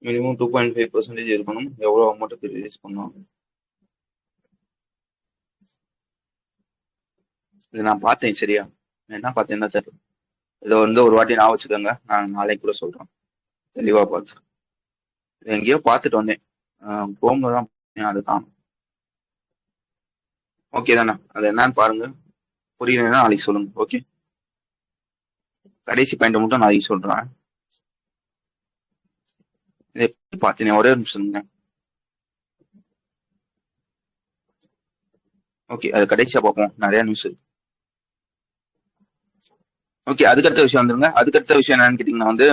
மினிமம் 2.5% இருக்கணும். எவ்வளவு அமௌண்ட்டுக்கு ரிலீஸ் பண்ணுவாங்க? இது நான் பார்த்தேன். சரியா? நான் என்ன பார்த்தேன்னா தெரியல. இதை வந்து ஒரு வாட்டி நான் வச்சுக்கோங்க, நான் நாளைக்கு கூட சொல்றேன். தெளிவா பார்த்து இதை எங்கேயோ பார்த்துட்டு வந்தேன். போங்க தான் அதுதான். ஓகே தானே? அது என்னன்னு பாருங்க. புரியலன்னா நாளைக்கு சொல்லுங்க. ஓகே. கடைசி பாயிண்ட் மட்டும் நாளைக்கு சொல்றேன். இதை எப்படி பார்த்தீங்க? ஒரே ஒரு நிமிஷம் இருங்க. ஓகே, அது கடைசியா பார்ப்போம். நிறைய நியூஸ். ஓகே, அதுக்கடுத்த விஷயம் வந்துருங்க. அதுக்கடுத்த விஷயம் என்னன்னு கேட்டீங்கன்னா வந்து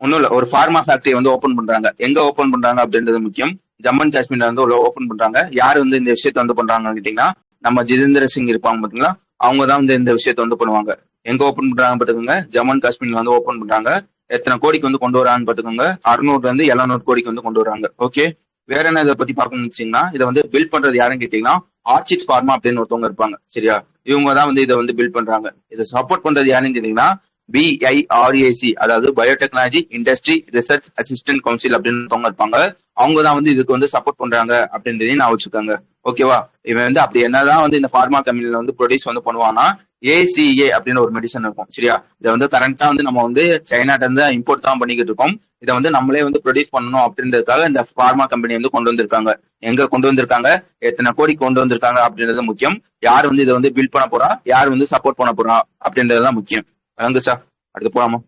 ஒன்றும் இல்லை, ஒரு ஃபார்மா ஃபேக்டரி வந்து ஓப்பன் பண்றாங்க. எங்க ஓப்பன் பண்றாங்க அப்படின்றது முக்கியம். ஜம்மு அண்ட் காஷ்மீர்ல வந்து ஓப்பன் பண்றாங்க. யார் வந்து இந்த விஷயத்த வந்து பண்றாங்கன்னு கேட்டீங்கன்னா நம்ம ஜிதேந்திர சிங் இருப்பாங்க பாத்தீங்களா, அவங்க தான் வந்து இந்த விஷயத்த வந்து பண்ணுவாங்க. எங்க ஓப்பன் பண்றாங்க பாத்துக்கோங்க, ஜம்மு அண்ட் காஷ்மீர்ல வந்து ஓப்பன் பண்றாங்க. எத்தனை கோடிக்கு வந்து கொண்டு வராங்கன்னு பாத்துக்கோங்க, 600 ல இருந்து 700 கோடிக்கு வந்து கொண்டு வராங்க. ஓகே. வேற என்ன இதை பத்தி பார்க்கணும்னு வச்சீங்கன்னா, இதை வந்து பில்ட் பண்றது யாருன்னு கேட்டீங்கன்னா ஆர்ச்சிட் ஃபார்மா அப்படின்னு ஒருத்தவங்க இருப்பாங்க. சரியா? இவங்க தான் வந்து இதை வந்து பில்ட் பண்றாங்க. இதை சப்போர்ட் பண்றது யாருன்னு கேட்டீங்கன்னா BIRAC, அதாவது biotechnology industry research assistant council அப்படின்னு இருப்பாங்க. அவங்க தான் வந்து இதுக்கு வந்து சப்போர்ட் பண்றாங்க அப்படின்றதையும் நான் வச்சுக்கோங்க. ஓகேவா? இவன் வந்து அப்படி என்னதான் வந்து இந்த ஃபார்மா கம்பெனில வந்து ப்ரொடியூஸ் வந்து பண்ணுவான்னா ACA அப்படின்னு ஒரு மெடிசன் இருக்கும். சரியா? இதை வந்து கரண்டா வந்து நம்ம வந்து சைனாட்ட இருந்து இம்போர்ட் தான் பண்ணிக்கிட்டு இருக்கோம். இதை வந்து நம்மளே வந்து ப்ரொடியூஸ் பண்ணணும் அப்படின்றதுக்காக இந்த ஃபார்மா கம்பெனி வந்து கொண்டு வந்திருக்காங்க. எங்க கொண்டு வந்திருக்காங்க, எத்தனை கோடி கொண்டு வந்திருக்காங்க அப்படின்றது முக்கியம். யார் வந்து இதை வந்து பில்ட் பண்ண போறா, யார் வந்து சப்போர்ட் பண்ண போறா அப்படின்றதுதான் முக்கியம். விளங்குச்சா? அடுத்து போலாமா?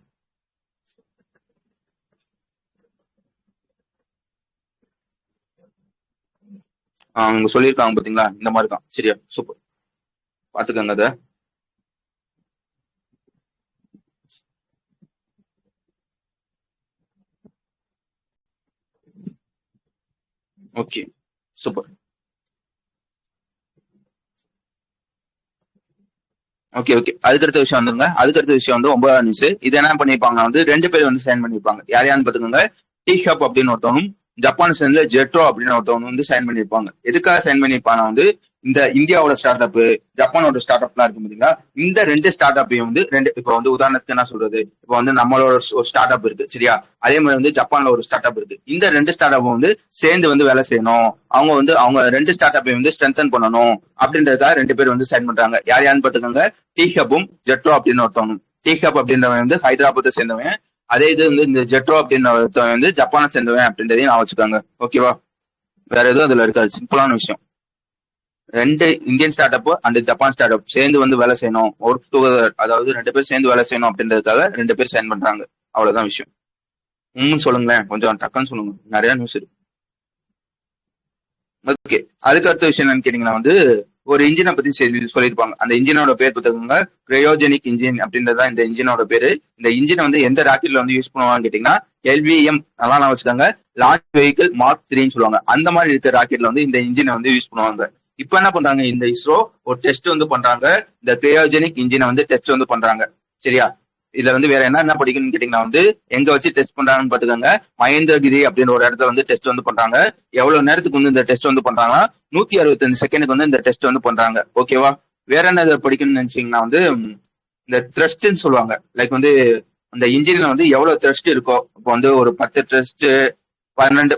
அவங்க சொல்லியிருக்காங்க பாத்தீங்களா, இந்த மாதிரி தான். சரியா? சூப்பர். பாத்துக்கோங்க அத. ஓகே. சூப்பர். Okay okay. அதுக்கடுத்த விஷயம் வந்துருங்க. அதுக்கடுத்த விஷயம் வந்து 9வது நியூஸ். இது என்ன பண்ணிருப்பாங்கன்னா வந்து 2 பேர் வந்து சைன் பண்ணிருப்பாங்க. யார் யாருன்னு பாத்துக்கோங்க. டி ஹப் அப்படின்னு ஒருத்தவனும், ஜப்பான் சேர்ந்த ஜெட்ரோ அப்படின்னு ஒருத்தவனும் வந்து சைன் பண்ணிருப்பாங்க. எதுக்காக சைன் பண்ணிருப்பாங்க வந்து இந்த இந்தியாவோட ஸ்டார்ட் அப், ஜப்பானோட ஸ்டார்ட் அப்லாம் இருக்கு பாத்தீங்களா, இந்த 2 ஸ்டார்ட் அப்பையும் வந்து இப்ப வந்து உதாரணத்துக்கு என்ன சொல்றது, இப்ப வந்து நம்மளோட ஒரு ஸ்டார்ட் அப் இருக்கு சரியா, அதே மாதிரி வந்து ஜப்பான்ல ஒரு ஸ்டார்ட் அப் இருக்கு. இந்த 2 ஸ்டார்ட் அப் வந்து சேர்ந்து வந்து வேலை செய்யணும், அவங்க 2 ஸ்டார்ட் அப்பையும் வந்து ஸ்ட்ரென்தன் பண்ணணும் அப்படின்றதுக்காக 2 பேர் வந்து சைன் பண்றாங்க. யார் யாருன்னு பாத்துக்கோங்க. டி ஹப்பும் ஜெட்ரோ அப்படின்னு ஒருத்தவங்க. டி ஹப் அப்படின்றவன் வந்து ஹைதராபாத்தை சேர்ந்தவன். அதே இது வந்து இந்த ஜெட்ரோ அப்படின்னு ஒருத்தவன் வந்து ஜப்பானை சேர்ந்தவன் அப்படின்றதையும் நான் வச்சுக்காங்க. ஓகேவா, வேற எதுவும் அதுல இருக்காது. சிம்பிளான விஷயம். 2 Indian start up and Japan start up சேர்ந்து வந்து வேலை செய்யணும், ஒர்க் டுகெதர், அதாவது 2 பேர் சேர்ந்து வேலை செய்யணும் அப்படின்றதுக்காக 2 பேர் சைன் பண்றாங்க. அவ்வளவுதான் விஷயம். சொல்லுங்களேன், கொஞ்சம் டக்குன்னு சொல்லுங்க, நிறைய நியூஸ் இருக்கு. ஓகே. அதுக்கு அடுத்த விஷயம் என்னன்னு கேட்டீங்கன்னா வந்து ஒரு இன்ஜினை பத்தி சொல்லியிருப்பாங்க. அந்த இன்ஜினோட பேர் பார்த்துக்கோங்க, கிரையோஜெனிக் இன்ஜின் அப்படின்றதான் இந்த இன்ஜினோட பேரு. இந்த இன்ஜினை வந்து எந்த ராக்கெட்ல வந்து யூஸ் பண்ணுவாங்கன்னு கேட்டீங்கன்னா LVM, நல்லா நான் வச்சுக்காங்க, லான்ச் வெஹிக்கிள் மார்க் 3ன்னு சொல்லுவாங்க. அந்த மாதிரி இருக்க ராக்கெட்ல வந்து இந்த இன்ஜினை வந்து யூஸ் பண்ணுவாங்க. இப்ப என்ன பண்றாங்க, இந்த இஸ்ரோ ஒரு டெஸ்ட் வந்து பண்றாங்க. இந்த கிரையோஜெனிக் இன்ஜினை வந்து டெஸ்ட் வந்து பண்றாங்க சரியா. இதுல வந்து வேற என்ன படிக்கணும்னு கேட்டீங்கன்னா வந்து எங்க வச்சு டெஸ்ட் பண்றாங்கன்னு பாத்துக்கோங்க. மகேந்திரகிரி அப்படின்னு ஒரு இடத்துல வந்து டெஸ்ட் வந்து பண்றாங்க. எவ்வளவு நேரத்துக்கு வந்து இந்த டெஸ்ட் வந்து பண்றாங்கன்னா 165 செகண்டுக்கு வந்து இந்த டெஸ்ட் வந்து பண்றாங்க. ஓகேவா. வேற என்ன இதை படிக்கணும்னு நினைச்சீங்கன்னா வந்து இந்த த்ரஸ்ட்ன்னு சொல்லுவாங்க. லைக் வந்து அந்த இன்ஜின்ல வந்து எவ்வளவு த்ரஸ்ட் இருக்கோ, இப்போ வந்து ஒரு 10 த்ரஸ்ட், 12,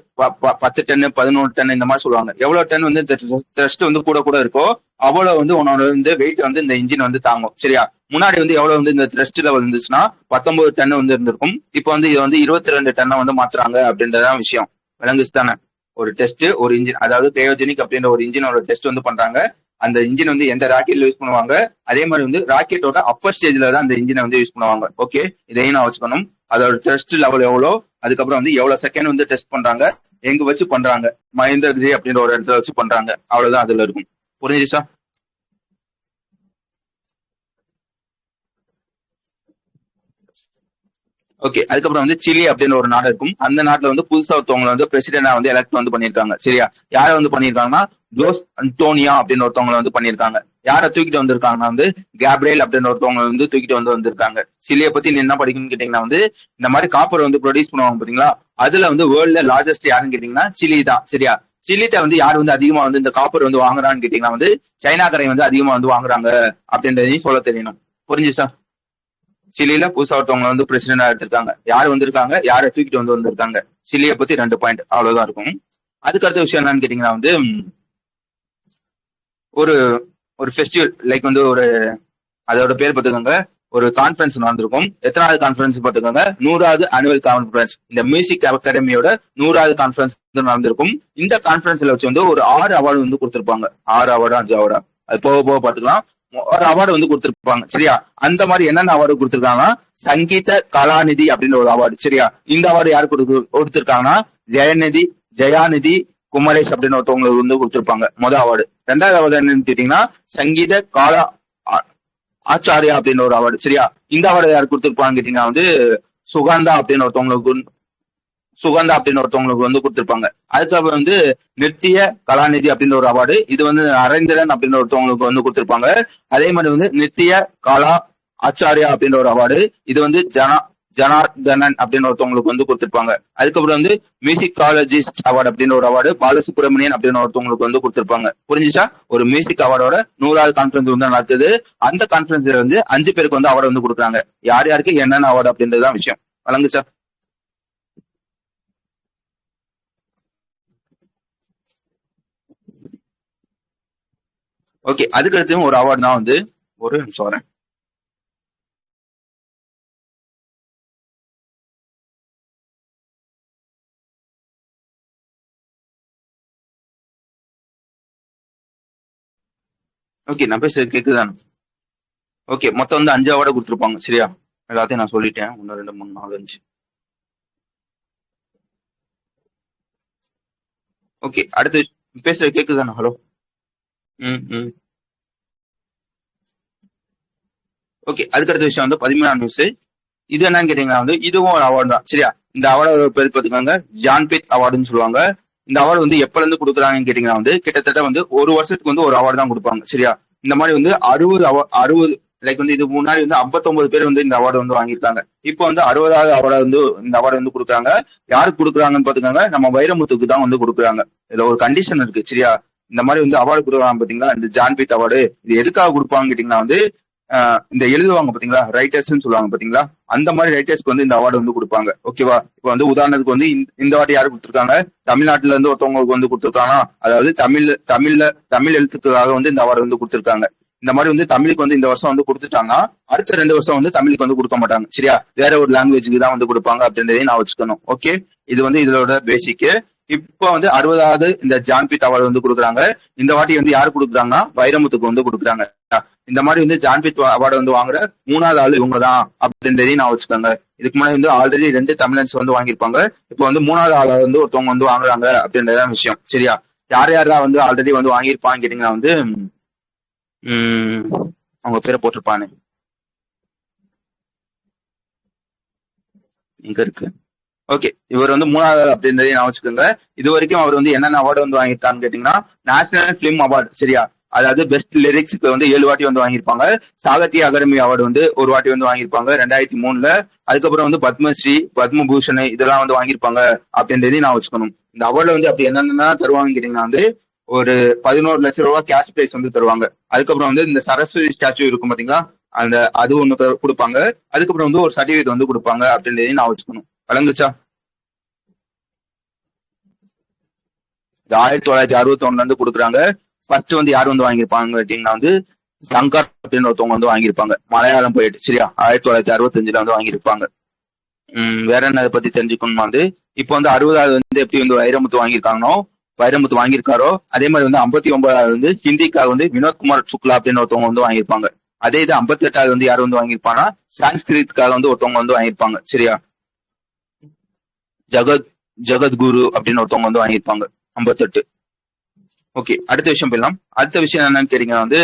10 டன், 11 டன் இந்த மாதிரி சொல்லுவாங்க. எவ்வளவு டன் வந்து இந்த த்ரஸ்ட் வந்து கூட இருக்கோ அவ்வளவு வந்து உன்னோட வந்து வெயிட் வந்து இந்த இன்ஜின் வந்து தாங்கும் சரியா. முன்னாடி வந்து எவ்வளவு வந்து இந்த த்ரஸ்ட் லெவல் இருந்துச்சுன்னா 19 டன் வந்து இருந்திருக்கும். இப்போ வந்து இது வந்து 22 டன்னை வந்து மாத்துறாங்க அப்படின்றதான் விஷயம். விளங்குச்சு தானே. ஒரு டெஸ்ட், ஒரு இன்ஜின், அதாவது கிரையோஜெனிக் அப்படின்ற ஒரு இன்ஜினோட டெஸ்ட் வந்து பண்றாங்க. அந்த இன்ஜின் வந்து எந்த ராக்கெட்ல யூஸ் பண்ணுவாங்க, அதே மாதிரி வந்து ராக்கெட்டோட அப்பர் ஸ்டேஜ்ல தான் அந்த இன்ஜினை வந்து யூஸ் பண்ணுவாங்க. ஓகே, இதையும் நான் வச்சுக்கணும். அதோட டெஸ்ட் லெவல் எவ்வளோ, அதுக்கப்புறம் வந்து எவ்வளவு செகண்ட் வந்து டெஸ்ட் பண்றாங்க, எங்க வச்சு பண்றாங்க, மகேந்திரகிரி அப்படின்ற ஒரு இடத்துல வச்சு பண்றாங்க. அவ்வளவுதான் அதுல இருக்கும். புரிஞ்சுச்சா. ஓகே. அதுக்கப்புறம் வந்து சிலி அப்படின்னு ஒரு நாடு இருக்கும். அந்த நாட்டுல வந்து புதுசா ஒருத்தவங்க வந்து பிரசிடென்டா வந்து எலக்ட் வந்து பண்ணிருக்காங்க சரியா. யாரை வந்து பண்ணிருக்காங்கன்னா ஜோஸ் அன்டோனியா அப்படின்னு ஒருத்தவங்களை வந்து பண்ணிருக்காங்க. யாரை தூக்கிட்டு வந்திருக்காங்கன்னா வந்து கேப்ரியல் அப்படின்னு ஒருத்தவங்க வந்து தூக்கிட்டு வந்து வந்திருக்காங்க. சிலியை பத்தி நீ என்ன படிக்கணும்னு கேட்டீங்கன்னா வந்து இந்த மாதிரி காப்பர் வந்து ப்ரொடியூஸ் பண்ணுவாங்க பாத்தீங்களா, அதுல வந்து வேர்ல்ட்ல லார்ஜஸ்ட் யாருன்னு கேட்டீங்கன்னா சிலி தான் சரியா. சிலிட்ட வந்து யார் வந்து அதிகமா வந்து இந்த காப்பர் வந்து வாங்குறான்னு கேட்டீங்கன்னா வந்து சைனாக்காரை வந்து அதிகமா வந்து வாங்குறாங்க அப்படின்றதையும் சொல்ல தெரியணும். புரிஞ்சுச்சா. சிலியில புதுசா ஒருத்தவங்க வந்து பிரசிடென்டா எடுத்திருக்காங்க. யார் வந்திருக்காங்க, யாரை தூக்கிட்டு வந்து வந்திருக்காங்க, சிலியை பத்தி 2 பாயிண்ட் அவ்வளவுதான் இருக்கும். அதுக்கு அடுத்த விஷயம் என்னன்னு கேட்டீங்கன்னா வந்து ஒரு ஒரு ஃபெஸ்டிவல், லைக் வந்து ஒரு அதோட பேர் பார்த்துக்கோங்க, ஒரு கான்ஃபரன்ஸ் நடந்திருக்கும். எத்தனாவது கான்ஃபரன்ஸ் பார்த்துக்கோங்க, 100வது ஆனுவல் கான்ஃபரன்ஸ். இந்த மியூசிக் அகாடமியோட 100வது கான்ஃபரன்ஸ் நடந்திருக்கும். இந்த கான்ஃபரன்ஸ்ல வச்சு வந்து ஒரு 6 அவார்டு வந்து கொடுத்திருப்பாங்க. 6 அவார்டா 5 அவார்டா அது போக போக பாத்துக்கலாம். ஒரு அவார்டு வந்து கொடுத்திருப்பாங்க சரியா. அந்த மாதிரி என்னென்ன அவார்டு கொடுத்திருக்காங்கன்னா சங்கீத கலாநிதி அப்படின்னு ஒரு அவார்டு சரியா. இந்த அவார்டு யாரு கொடுத்திருக்காங்கன்னா ஜெயாநிதி குமரேஷ் அப்படின்னு ஒருத்தவங்களுக்கு வந்து கொடுத்திருப்பாங்க முதல் அவார்டு. 2வது அவார்டு என்னன்னு கேட்டீங்கன்னா சங்கீத காலா ஆச்சாரியா அப்படின்னு ஒரு அவார்டு சரியா. இந்த அவார்டு யாரு கொடுத்திருப்பாங்க கேட்டீங்கன்னா வந்து சுகந்தா அப்படின்னு ஒருத்தவங்களுக்கு வந்து கொடுத்திருப்பாங்க. அதுக்கப்புறம் வந்து நித்திய கலாநிதி அப்படின்னு ஒரு அவார்டு, இது வந்து அரேந்திரன் அப்படின்னு ஒருத்தவங்களுக்கு வந்து கொடுத்திருப்பாங்க. அதே மாதிரி வந்து நித்திய கலா ஆச்சாரியா அப்படின்ற ஒரு அவார்டு, இது வந்து ஜனார்தனன் அப்படின்னு ஒருத்தவங்களுக்கு வந்து கொடுத்திருப்பாங்க. அதுக்கப்புறம் வந்து மியூசிக்காலஜிஸ்ட் அவார்டு அப்படின்னு ஒரு அவார்டு பாலசுப்ரமணியன் அப்படின்னு ஒருத்தவங்களுக்கு வந்து கொடுத்திருப்பாங்க. புரிஞ்சுச்சா. ஒரு மியூசிக் அவார்டோட 100வது கான்ஃபரன்ஸ் வந்து நடக்குது. அந்த கான்ஃபரன்ஸ்ல வந்து 5 பேருக்கு வந்து அவார்டு வந்து கொடுக்குறாங்க. யார் யாருக்கு என்னென்ன அவார்டு அப்படின்றதுதான் விஷயம். வழங்குச்சா. ஓகே. அதுக்கு அடுத்து ஒரு அவார்டு தான் வந்து ஒரு நிமிஷம் வரேன். ஓகே, நான் பேசுறது கேக்குதானே. ஓகே, மொத்தம் வந்து 5 அவார்டு கொடுத்துருப்பாங்க சரியா. எல்லாத்தையும் நான் சொல்லிட்டேன். 1 2 3 4 5. ஓகே, அடுத்து பேசுறது கேக்குதானே. ஹலோ. ம். ஓகே. அதுக்கு அடுத்த விஷயம் வந்து 13ஆம் நியூஸ். இது என்னன்னு கேட்டீங்கன்னா வந்து இதுவும் ஒரு அவார்டு தான் சரியா. இந்த அவார்டு பேர் பார்த்துக்கோங்க, ஜான்பித் அவார்டுன்னு சொல்லுவாங்க. இந்த அவார்டு வந்து எப்பல இருந்து கொடுக்குறாங்கன்னு கேட்டீங்கன்னா வந்து கிட்டத்தட்ட வந்து ஒரு வருஷத்துக்கு வந்து ஒரு அவார்டு தான் கொடுப்பாங்க சரியா. இந்த மாதிரி வந்து 60 லைக் வந்து இது முன்னாடி வந்து 59 பேர் வந்து இந்த அவார்டு வந்து வாங்கியிருக்காங்க. இப்போ வந்து 60வது அவார்டு வந்து இந்த அவார்டு வந்து கொடுக்குறாங்க. யாருக்கு கொடுக்குறாங்கன்னு பாத்துக்காங்க, நம்ம வைரமுத்துக்கு தான் வந்து கொடுக்குறாங்க. இதுல ஒரு கண்டிஷன் இருக்கு சரியா. இந்த மாதிரி வந்து அவார்டு கொடுக்குறாங்க பாத்தீங்களா, இந்த ஜான்பீட் அவார்டு. இது எதுக்காக கொடுப்பாங்க கேட்டீங்கன்னா வந்து இந்த எழுதுவாங்க பாத்தீங்களா, ரைட்டர்ஸ்ன்னு சொல்லுவாங்க பாத்தீங்களா, அந்த மாதிரி ரைட்டர்ஸ்க்கு வந்து இந்த அவார்டு வந்து கொடுப்பாங்க. ஓகேவா. இப்போ வந்து உதாரணத்துக்கு வந்து இந்த வாட்டி யாரு கொடுத்துருக்காங்க, தமிழ்நாட்டுல இருந்து ஒருத்தவங்களுக்கு வந்து கொடுத்துருக்காங்க. அதாவது தமிழ் எழுத்துக்காக வந்து இந்த அவார்டு வந்து கொடுத்துருக்காங்க. இந்த மாதிரி வந்து தமிழுக்கு வந்து இந்த வருஷம் வந்து கொடுத்துட்டாங்கன்னா அடுத்த 2 வருஷம் வந்து தமிழுக்கு வந்து கொடுக்க மாட்டாங்க சரியா. வேற ஒரு லாங்குவேஜுக்கு தான் வந்து கொடுப்பாங்க அப்படின்றதையும் நான் வச்சுக்கணும். ஓகே, இது வந்து இதோட பேசிக். இப்போ வந்து 60வது இந்த ஜான்பீட் அவார்டு வந்து கொடுக்குறாங்க. இந்த வாட்டி வந்து யாரு கொடுக்குறாங்கன்னா வைரமுத்துக்கு வந்து கொடுக்குறாங்க. இந்த மாதிரி வந்து ஜான்பீட் அவார்டு வந்து வாங்குற 3வது ஆளு இவங்க தான் அப்படின்றதையும் நான் வச்சுக்கோங்க. இதுக்கு முன்னாடி வந்து ஆல்ரெடி 2 தமிழன்ஸ் வந்து வாங்கியிருப்பாங்க. இப்போ வந்து 3வது ஆளை வந்து ஒருத்தவங்க வந்து வாங்குறாங்க அப்படின்றதான் விஷயம் சரியா. யார் யாரெல்லாம் வந்து ஆல்ரெடி வந்து வாங்கியிருப்பான்னு கேட்டீங்கன்னா வந்து அவங்க பேரை போட்டிருப்பானு இங்க இருக்கு. ஓகே, இவர் வந்து 3வது அப்படின்றதையும் நான் வச்சுக்கோங்க. இது வரைக்கும் அவர் வந்து என்னென்ன அவார்டு வந்து வாங்கியிருக்கான்னு கேட்டீங்கன்னா நேஷனல் பிலிம் அவார்டு சரியா. அதாவது பெஸ்ட் லிரிக்ஸ்க்கு வந்து 7 வாட்டி வந்து வாங்கியிருப்பாங்க. சாகித்ய அகாடமி அவார்டு வந்து ஒரு வாட்டி வந்து வாங்கியிருப்பாங்க 2003ல. அதுக்கப்புறம் வந்து பத்மஸ்ரீ, பத்மபூஷன் இதெல்லாம் வந்து வாங்கியிருப்பாங்க அப்படின்றதையும் நான் வச்சுக்கணும். இந்த அவார்டு வந்து அப்படி என்னென்ன தருவாங்கன்னு கேட்டீங்கன்னா வந்து ஒரு 11 லட்சம் ரூபாய் கேஷ் பிரைஸ் வந்து தருவாங்க. அதுக்கப்புறம் வந்து இந்த சரஸ்வதி ஸ்டாச்சு இருக்கும் பாத்தீங்களா, அந்த அது ஒண்ணு கொடுப்பாங்க. அதுக்கப்புறம் வந்து ஒரு சர்டிபிகேட் வந்து கொடுப்பாங்க அப்படின்றதையும் நான் வச்சுக்கணும். வழங்குச்சா. இது 1961ல இருந்து கொடுக்குறாங்க. ஃபர்ஸ்ட் வந்து யார் வந்து வாங்கியிருப்பாங்க கேட்டீங்கன்னா வந்து சங்கர் அப்படின்னு ஒருத்தவங்க வந்து வாங்கியிருப்பாங்க. மலையாளம் போயிட்டு சரியா. 1965ல வந்து வாங்கியிருப்பாங்க. வேற என்ன அதை பத்தி தெரிஞ்சுக்கணுமா வந்து இப்போ வந்து 60வது வந்து எப்படி வந்து வைரமுத்து வாங்கியிருக்காரோ அதே மாதிரி வந்து 59வது வந்து ஹிந்திக்காக வந்து வினோத்குமார் சுக்லா அப்படின்னு ஒருத்தவங்க வந்து வாங்கியிருப்பாங்க. அதே இது 58வது வந்து யார் வந்து வாங்கியிருப்பாங்கன்னா சான்ஸ்கிரிட்காக வந்து ஒருத்தவங்க வந்து வாங்கியிருப்பாங்க சரியா. ஜகத்குரு அப்படின்னு ஒருத்தவங்க வந்து வாங்கியிருப்பாங்க 58. ஓகே, அடுத்த விஷயம் போயிடலாம். அடுத்த விஷயம் என்னன்னு கேட்டீங்கன்னா வந்து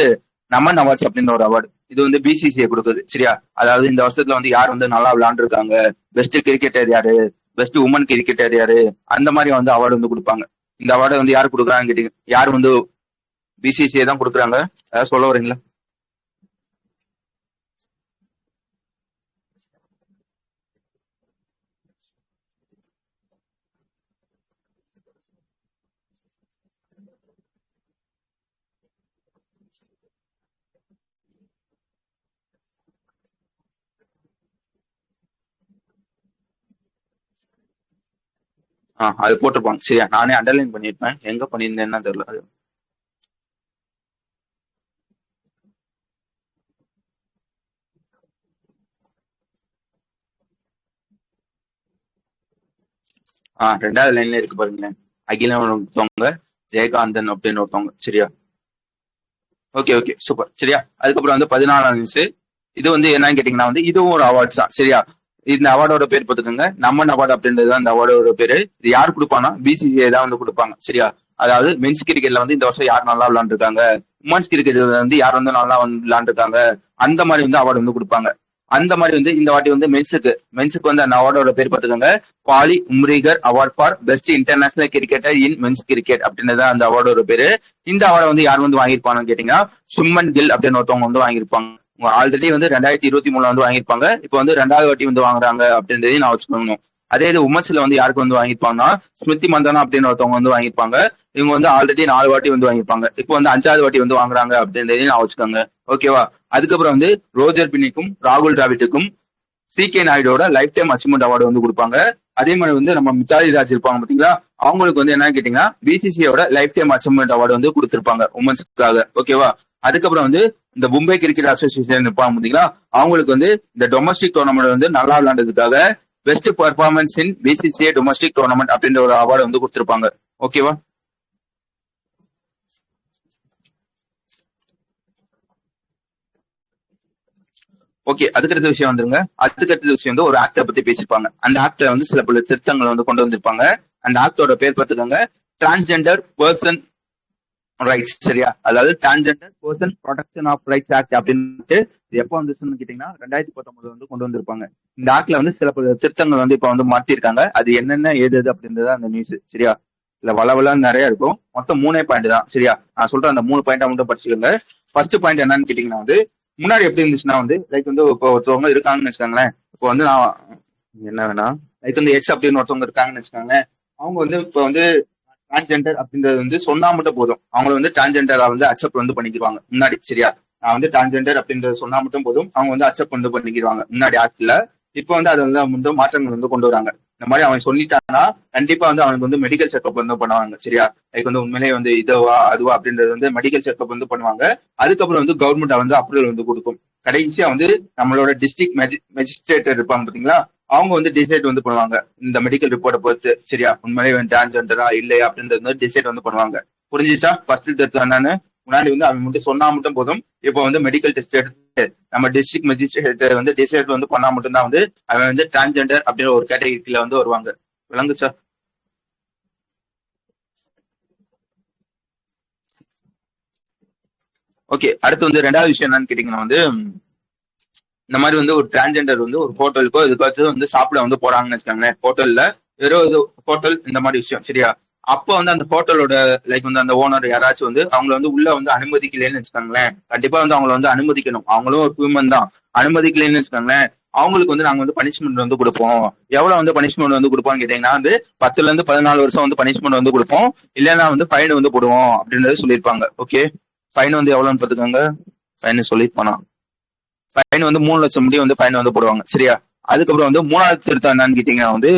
நமன் அவார்ட்ஸ் அப்படின்னு ஒரு அவார்டு. இது வந்து பிசிசிஐ கொடுக்குது சரியா. அதாவது இந்த வருஷத்துல வந்து யார் வந்து நல்லா விளையாண்டுருக்காங்க, பெஸ்ட் கிரிக்கெட்டர் யாரு, பெஸ்ட் உமன் கிரிக்கெட்டர் யாரு, அந்த மாதிரி வந்து அவார்டு வந்து கொடுப்பாங்க. இந்த அவார்டை வந்து யாரு கொடுக்குறாங்க கேட்டீங்க, யார் வந்து பிசிசிஐ தான் கொடுக்குறாங்க. அதாவது சொல்ல வரீங்களா. அது போட்டிருப்பாங்க சரியா. நானே அண்டர்லைன் பண்ணிருப்பேன், எங்க பண்ணியிருந்தேன்னா தெரியல. அது ரெண்டாவது லைன்ல இருக்கு பாருங்களேன். அகிலம் ஒருத்தவங்க, ஜெயகாந்தன் அப்படின்னு ஒருத்தவங்க சரியா. ஓகே ஓகே சூப்பர் சரியா. அதுக்கப்புறம் வந்து 14வது நியூஸ். இது வந்து என்னன்னு கேட்டீங்கன்னா வந்து இதுவும் ஒரு அவார்ட்ஸ் தான் சரியா. இந்த அவார்டோட பேர் பார்த்துக்கோங்க, நம்மன் அவார்டு அப்படின்றது தான் இந்த அவார்டோட பேரு. இது யார் கொடுப்பாங்கன்னா பிசிசிஐ தான் வந்து கொடுப்பாங்க சரியா. அதாவது மென்ஸ் கிரிக்கெட்ல வந்து இந்த வருஷம் யார் நல்லா விளையாண்டுருக்காங்க, உமன்ஸ் கிரிக்கெட்ல வந்து யார் வந்து நல்லா வந்து விளையாண்டுருக்காங்க, அந்த மாதிரி வந்து அவார்டு வந்து கொடுப்பாங்க. அந்த மாதிரி வந்து இந்த வாட்டி வந்து மென்ஸுக்கு வந்து அந்த அவார்டோட பேர் பார்த்துக்கோங்க, Polly Umrigar award for best international cricketer in men's cricket அப்படின்றது அந்த அவார்டோட பேரு. இந்த அவார்டை வந்து யார் வந்து வாங்கியிருப்பாங்கன்னு கேட்டீங்கன்னா சுமன் கில் அப்படின்னு ஒருத்தவங்க வந்து வாங்கியிருப்பாங்க. ஆல்ரெடி வந்து 2023 வந்து வாங்கியிருப்பாங்க. இப்போ வந்து 2வது வாட்டி வந்து வாங்குறாங்க அப்படின்றதையும் நான் வச்சுக்கணும். அதே இது உமன்ஸ்ல வந்து யாருக்கு வந்து வாங்கியிருப்பாங்கன்னா ஸ்மிருதி மந்தனா அப்படின்னு ஒருத்தவங்க வந்து வாங்கியிருப்பாங்க. இவங்க வந்து ஆல்ரெடி 4 வாட்டி வந்து வாங்கியிருப்பாங்க. இப்போ வந்து 5வது வாட்டி வந்து வாங்குறாங்க அப்படின்றதையும் நான் வச்சுக்கோங்க. ஓகேவா. அதுக்கப்புறம் வந்து ரோஜர் பின்னிக்கும், ராகுல் டிராவிட்டுக்கும் CK நாயுடோட லைஃப் டைம் அச்சீவ்மெண்ட் அவார்டு வந்து கொடுப்பாங்க. அதே மாதிரி வந்து நம்ம மித்தாலி ராஜ் இருப்பாங்க பாத்தீங்களா, அவங்களுக்கு வந்து என்ன கேட்டீங்கன்னா பிசிசிஐயோட லைஃப் டைம் அச்சீவ்மெண்ட் அவார்டு வந்து கொடுத்திருப்பாங்க உமன்ஸுக்காக. ஓகேவா. அதுக்கப்புறம் வந்து இந்த மும்பை கிரிக்கெட் அசோசியேஷன் இருப்பாங்க பாத்தீங்களா, அவங்களுக்கு வந்து இந்த டொமஸ்டிக் டோர்னமெண்ட் வந்து நல்லா விளையாண்டதுக்காக best performance in BCCI domestic tournament அப்படின்ற ஒரு அவார்டு வந்து கொடுத்திருப்பாங்க. ஓகேவா. ஓகே, அதுக்கடுத்த விஷயம் வந்துருங்க. அதுக்கடுத்த விஷயம் வந்து ஒரு ஆக்டை பத்தி பேசியிருப்பாங்க. அந்த ஆக்டர் வந்து சில பல திருத்தங்களை வந்து கொண்டு வந்திருப்பாங்க. அந்த ஆக்டோட பேர் பார்த்துக்கோங்க, டிரான்ஸ்ஜெண்டர் பர்சன் ரைட்ஸ் சரியா. அதாவது transgender person protection of rights act அப்படின்ட்டு எப்போ வந்துச்சுன்னு கேட்டீங்கன்னா 2019 வந்து கொண்டு வந்திருப்பாங்க. இந்த ஆக்ட்ல வந்து சில பல திருத்தங்கள் வந்து இப்ப வந்து மாத்திருக்காங்க. அது என்னென்ன ஏது அப்படின்றத அந்த நியூஸ் சரியா. இல்ல வளவலன்னு நிறைய இருக்கும். மொத்தம் 3 பாயிண்ட் தான் சரியா. நான் சொல்றேன், அந்த 3 பாயிண்டா மட்டும் படிச்சுக்கோங்க. ஃபர்ஸ்ட் பாயிண்ட் என்னன்னு கேட்டீங்கன்னா வந்து முன்னாடி எப்படி இருந்துச்சுன்னா வந்து லைக் வந்து இப்போ ஒருத்தவங்க இருக்காங்கன்னு வச்சுக்கோங்களேன். இப்போ வந்து நான் என்ன வேணா லைக் வந்து எக்ஸ் அப்படின்னு ஒருத்தவங்க இருக்காங்கன்னு வச்சுக்கோங்களேன். அவங்க வந்து இப்போ வந்து டிரான்ஸ்ஜெண்டர் அப்படின்றது வந்து சொன்னா மட்டும் போதும், அவங்கள வந்து டிரான்ஸ்ஜெண்டரா வந்து அக்செப்ட் வந்து பண்ணிக்கிடுவாங்க முன்னாடி. சரியா? நான் வந்து டிரான்ஸ்ஜெண்டர் அப்படின்றத சொன்னா மட்டும் போதும், அவங்க வந்து அக்செப்ட் வந்து பண்ணிக்கிடுவாங்க முன்னாடி ஆட்ல. இப்போ வந்து அது வந்து மாற்றங்கள் வந்து கொண்டு வராங்க. இந்த மாதிரி அவன் சொல்லிட்டான்னா கண்டிப்பா வந்து அவனுக்கு வந்து மெடிக்கல் செக்அப் வந்து பண்ணுவாங்க. சரியா? லைக் வந்து உண்மையிலேயே வந்து இதுவா அதுவா அப்படின்றது வந்து மெடிக்கல் செக்அப் வந்து பண்ணுவாங்க. அதுக்கப்புறம் வந்து கவர்மெண்ட் வந்து அப்ரூவல் வந்து கொடுக்கும். கடைசியா வந்து நம்மளோட டிஸ்ட்ரிக்ட் மெஜிஸ்ட்ரேட்டர் இருப்பாங்க பாத்தீங்களா, அவங்க வந்து டிசைட் வந்து பண்ணுவாங்க இந்த மெடிக்கல் ரிப்போர்ட்டை பொறுத்து. சரியா? உண்மையிலே டிரான்ஸ்ஜெண்டரா இல்லையா அப்படின்றது வந்து டிசைட் வந்து பண்ணுவாங்க. புரிஞ்சுச்சா? ஃபர்ஸ்ட் டெஸ்ட் என்னன்னு முன்னாடி வந்து அவன் மட்டும் சொன்னா மட்டும் போதும். இப்போ வந்து மெடிக்கல் டெஸ்ட் எடுத்து நம்ம டிஸ்ட்ரிக்ட் மேஜிஸ்ட்ரேட் வந்து டிசைட் வந்து பண்ணா மட்டும்தான் வந்து அவன் வந்து டிரான்ஸ்ஜெண்டர் அப்படின்ற ஒரு கேட்டகரியில வந்து வருவாங்க. விளங்குச்சா? ஓகே, அடுத்து வந்து ரெண்டாவது விஷயம் என்னன்னு கேட்டீங்கன்னா வந்து இந்த மாதிரி வந்து ஒரு டிரான்ஸ்ஜெண்டர் வந்து ஒரு ஹோட்டலுக்கோ இதுக்காச்சும் வந்து சாப்பிட வந்து போறாங்கன்னு வச்சுக்கோங்களேன். ஹோட்டல்ல வெறும் இது ஹோட்டல் இந்த மாதிரி விஷயம். சரியா? அப்போ வந்து அந்த ஹோட்டலோட லைக் வந்து அந்த ஓனர் யாராச்சும் வந்து அவங்கள வந்து உள்ள வந்து அனுமதிக்கலன்னு வச்சுக்கோங்களேன். கண்டிப்பா வந்து அவங்கள வந்து அனுமதிக்கணும், அவங்களும் ஒரு ஹியூமன் தான். அனுமதிக்கலன்னு வச்சுக்கோங்களேன், அவங்களுக்கு வந்து நாங்க வந்து பனிஷ்மெண்ட் வந்து கொடுப்போம். எவ்வளவு வந்து பனிஷ்மெண்ட் வந்து கொடுப்போம்னு கேட்டீங்கன்னா வந்து 10 ல இருந்து 14 வருஷம் வந்து பனிஷ்மெண்ட் வந்து கொடுப்போம். இல்லைன்னா வந்து ஃபைன் வந்து போடுவோம் அப்படின்றத சொல்லியிருப்பாங்க. ஓகே, ஃபைன் வந்து எவ்வளவுன்னு பாத்துக்கோங்க. ஃபைன் சொல்லியிருப்பானா, ஃபைன் வந்து 3 லட்சம் முடிய வந்து ஃபைன் வந்து போடுவாங்க. சரியா? அதுக்கப்புறம் வந்து மூணாவது திருத்தம் என்னன்னு கேட்டீங்கன்னா வந்து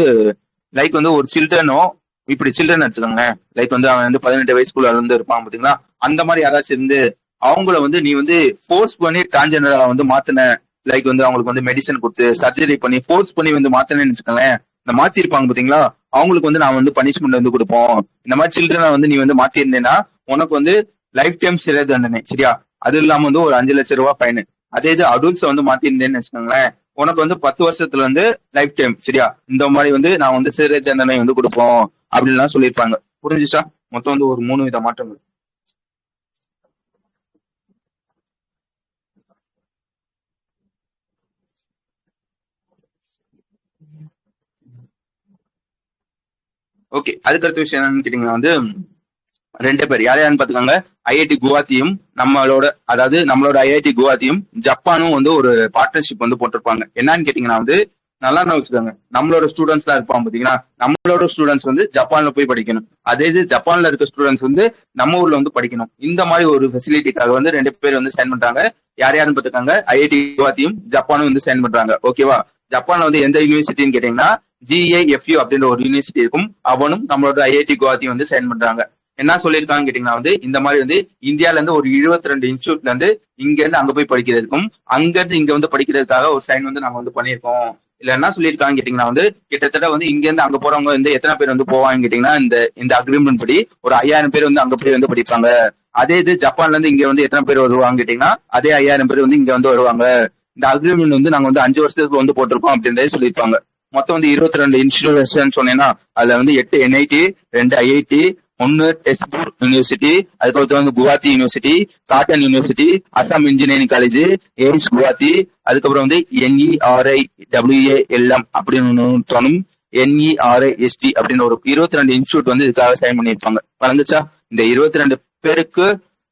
லைக் வந்து ஒரு சில்ட்ரனோ, இப்படி சில்ட்ரன் எடுத்துக்கோங்க, லைக் வந்து அவன் வந்து 18 வயசுக்குள்ள இருந்து இருப்பான் பாத்தீங்களா, அந்த மாதிரி யாராச்சும் இருந்து அவங்கள வந்து நீ வந்து ஃபோர்ஸ் பண்ணி டிரான்ஸ்ஜெண்டரா வந்து மாத்தின, லைக் வந்து அவங்களுக்கு வந்து மெடிசன் கொடுத்து சர்ஜரி பண்ணி ஃபோர்ஸ் பண்ணி வந்து மாத்தினேன்னு வச்சுக்கோங்களேன், இந்த மாத்தி இருப்பாங்க பாத்தீங்களா, அவங்களுக்கு வந்து நான் வந்து பனிஷ்மெண்ட் வந்து கொடுப்போம். இந்த மாதிரி சில்ட்ரனை வந்து நீ வந்து மாத்தி இருந்தேன்னா உனக்கு வந்து லைஃப் டைம் சிறை தண்டனை. சரியா? அது இல்லாம வந்து ஒரு 5 லட்சம் ரூபாய் ஃபைன். அதே இது அடல்ட்ஸ் வந்து மாத்திருந்தேன்னு வச்சுக்கோங்களேன், உனக்கு வந்து 10 வருஷத்துல இருந்து லைஃப் டைம். சரியா? இந்த மாதிரி வந்து நான் வந்து சிறை தண்டனை வந்து கொடுப்போம் அப்படின்லாம் சொல்லியிருப்பாங்க. புரிஞ்சுச்சா? மொத்தம் வந்து ஒரு 3 வித மாற்றங்கள். ஓகே, அதுக்கடுத்த விஷயம் என்னன்னு கேட்டீங்கன்னா வந்து 2 பேர் யார் யாருன்னு பாத்துக்கோங்க. ஐஐடி குவாஹாத்தியும் நம்மளோட, அதாவது நம்மளோட ஐஐடி குவாஹாத்தியும் ஜப்பானும் வந்து ஒரு பார்ட்னர்ஷிப் வந்து போட்டிருப்பாங்க. என்னன்னு கேட்டீங்கன்னா வந்து நல்லா தான் வச்சுக்கோங்க, நம்மளோட ஸ்டூடெண்ட்ஸ் எல்லாம் இருப்பாங்க பாத்தீங்கன்னா, நம்மளோட ஸ்டூடெண்ட்ஸ் வந்து ஜப்பான்ல போய் படிக்கணும். அதே இது ஜப்பான்ல இருக்க ஸ்டூடெண்ட்ஸ் வந்து நம்ம ஊர்ல வந்து படிக்கணும். இந்த மாதிரி ஒரு ஃபெசிலிட்டிக்காக வந்து 2 பேர் வந்து சைன் பண்றாங்க. யார் யாருன்னு பாத்துக்காங்க, ஐஐடி குவாஹாத்தியும் ஜப்பானும் வந்து சைன் பண்றாங்க. ஓகேவா? ஜப்பான்ல வந்து எந்த யூனிவர்சிட்டின்னு கேட்டீங்கன்னா ஜிஏஎஃப்யூ அப்படின்ற ஒரு யூனிவர்சிட்டி இருக்கும். அவனும் நம்மளோட ஐஐடி குவாஹாத்தியும் வந்து சைன் பண்றாங்க. என்ன சொல்லியிருக்காங்கன்னு கேட்டீங்கன்னா வந்து இந்த மாதிரி வந்து இந்தியால இருந்து ஒரு 72 இன்ஸ்டியூட்ல இருந்து இங்க இருந்து அங்க போய் படிக்கிறதுக்கும் அங்க இருந்து இங்க வந்து படிக்கிறதுக்காக ஒரு சைன் வந்து நாங்க வந்து பண்ணியிருக்கோம். இல்ல என்ன சொல்லியிருக்காங்க கேட்டீங்கன்னா வந்து கிட்டத்தட்ட வந்து இங்க இருந்து அங்க போறவங்க வந்து எத்தனை பேர் வந்து போவாங்க கேட்டீங்கன்னா, இந்த இந்த அக்ரிமெண்ட் படி ஒரு 5000 பேர் வந்து அங்க போய் வந்து படிப்பாங்க. அதே இது ஜப்பான்ல இருந்து இங்க வந்து எத்தனை பேர் வருவாங்க கேட்டீங்கன்னா அதே 5000 பேர் வந்து இங்க வந்து வருவாங்க. இந்த அக்ரிமெண்ட் வந்து நாங்க வந்து 5 வருஷத்துக்கு வந்து போட்டிருக்கோம் அப்படின்றதே சொல்லியிருப்பாங்க. மொத்தம் வந்து 22 இன்ஸ்டிடியூஷன் சொன்னீங்கன்னா அதுல வந்து 8 என்ஐடி, 2 ஐஐடி, 1 டெஸ்ட்பூர் யூனிவர்சிட்டி, அதுக்கப்புறம் வந்து Guwahati university, cotton university, Assam engineering college, AIIMS Guwahati, அதுக்கப்புறம் வந்து NERIWALM அப்படின்னு தோணும், NERIST அப்படின்னு ஒரு 22 இன்ஸ்டியூட் வந்து இதுக்காக சைன் பண்ணியிருப்பாங்க. வழங்குச்சா? இந்த 22 பேருக்கு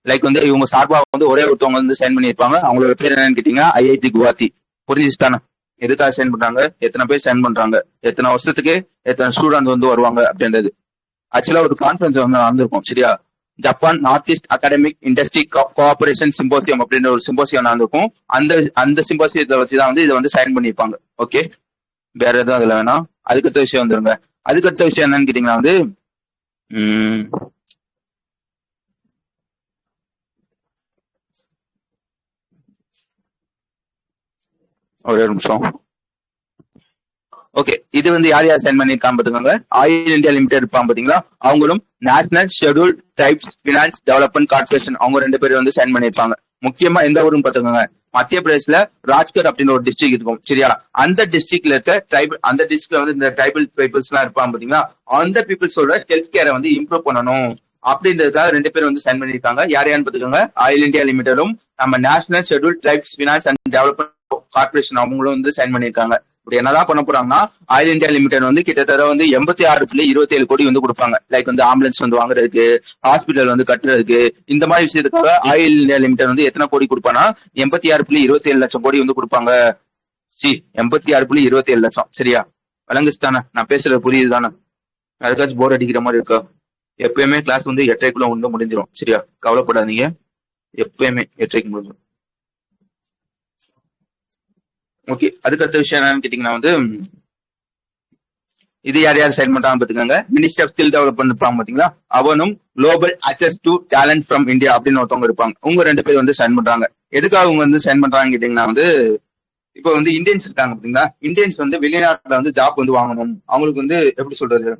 லைக் வந்து இவங்க சார்பா வந்து ஒரே ஒருத்தவங்க வந்து சைன் பண்ணியிருப்பாங்க. அவங்களோட பேர் என்னன்னு கேட்டீங்கன்னா ஐஐடி குவாஹாத்தி. புரிஞ்சுச்சுதானே? எதுக்காக சைன் பண்றாங்க, எத்தனை பேர் சைன் பண்றாங்க, எத்தனை வருஷத்துக்கு எத்தனை ஸ்டூடெண்ட் வந்து வருவாங்க அப்படின்றது. ஆக்சுவலா ஒரு கான்ஃபரன்ஸ் வந்து நடந்திருக்கும். சரியா? Japan North East academic industry cooperation symposium அப்படின்ற ஒரு சிம்போசியம் நடந்திருக்கும். அந்த அந்த சிம்போசியத்தை வச்சுதான் வந்து இதை வந்து சைன் பண்ணியிருப்பாங்க. ஓகே, வேற எதுவும் அதுல வேணாம். அதுக்கடுத்த விஷயம் வந்துருங்க. அதுக்கடுத்த விஷயம் என்னன்னு கேட்டீங்கன்னா வந்து உம் ஒரே ஒரு நிமிஷம். ஓகே, இது வந்து யார் யார் சைன் பண்ணிருக்காங்க பாத்துக்கோங்க. ஆயில் இந்தியா லிமிடெட் இருப்பாங்க பாத்தீங்களா, அவங்களும் national schedule tribes finance development corporation அவங்க 2 பேரும் வந்து சைன் பண்ணிருப்பாங்க. முக்கியமா எந்த ஊருன்னு பாத்துக்கோங்க, மத்திய பிரதேசல ராஜ்கர் அப்படின்னு ஒரு டிஸ்ட்ரிக்ட் இருக்கும். சரியா? அந்த டிஸ்ட்ரிக்ட்ல இருக்க ட்ரைபல், அந்த டிஸ்ட்ரிக்ட்ல வந்து இந்த ட்ரைபல் பீப்புள்ஸ் எல்லாம் இருப்பாங்க பாத்தீங்களா, அந்த பீப்புள்ஸோட ஹெல்த் கேரை வந்து இம்ப்ரூவ் பண்ணணும் அப்படின்றதுக்காக 2 பேரும் வந்து சைன் பண்ணிருக்காங்க. யார் யாருன்னு பாத்துக்கோங்க, ஆயில் இந்தியா லிமிடெடும் நம்ம national schedule tribes finance and development corporation அவங்களும் வந்து சைன் பண்ணிருக்காங்க. அப்படி என்னதான் பண்ண போறாங்கன்னா ஆயில் இந்தியா லிமிடெட் வந்து கிட்டத்தட்ட வந்து 86.27 கோடி வந்து கொடுப்பாங்க. லைக் வந்து ஆம்புலன்ஸ் வந்து வாங்குறதுக்கு, ஹாஸ்பிட்டல் வந்து கட்டுறதுக்கு, இந்த மாதிரி விஷயத்துக்காக ஆயில் இந்தியா லிமிடெட் வந்து எத்தனை கோடி கொடுப்பானா 86.27 லட்சம் கோடி வந்து கொடுப்பாங்க. 86.27 லட்சம். சரியா? விளங்குச்சு தானே? நான் பேசுறது புரியுது தானே? யாருக்காச்சும் போர் அடிக்கிற மாதிரி இருக்கா? எப்பயுமே கிளாஸ் வந்து 8:30க்குள்ள வந்து முடிஞ்சிடும். சரியா? கவலைப்படாதீங்க. எப்பயுமே 8:30க்கு முடிஞ்சிடும். ஓகே, அதுக்கடுத்த விஷயம் என்னன்னு கேட்டீங்கன்னா வந்து இது யார் யார் சைன் பண்றாங்க பாத்துக்கோங்க. மினிஸ்டர் ஆஃப் ஸ்கில் டெவலப்மெண்ட் இருப்பாங்க பாத்தீங்களா, அவனும் global access to talent from India அப்படின்னு ஒருத்தவங்க இருப்பாங்க. உங்க 2 பேர் வந்து சைன் பண்றாங்க. எதுக்காக அவங்க வந்து சைன் பண்றாங்கன்னு கேட்டீங்கன்னா வந்து இப்போ வந்து இந்தியன்ஸ் இருக்காங்க பாத்தீங்களா, இந்தியன்ஸ் வந்து வெளிநாட்டுல வந்து ஜாப் வந்து வாங்கணும், அவங்களுக்கு வந்து எப்படி சொல்றது,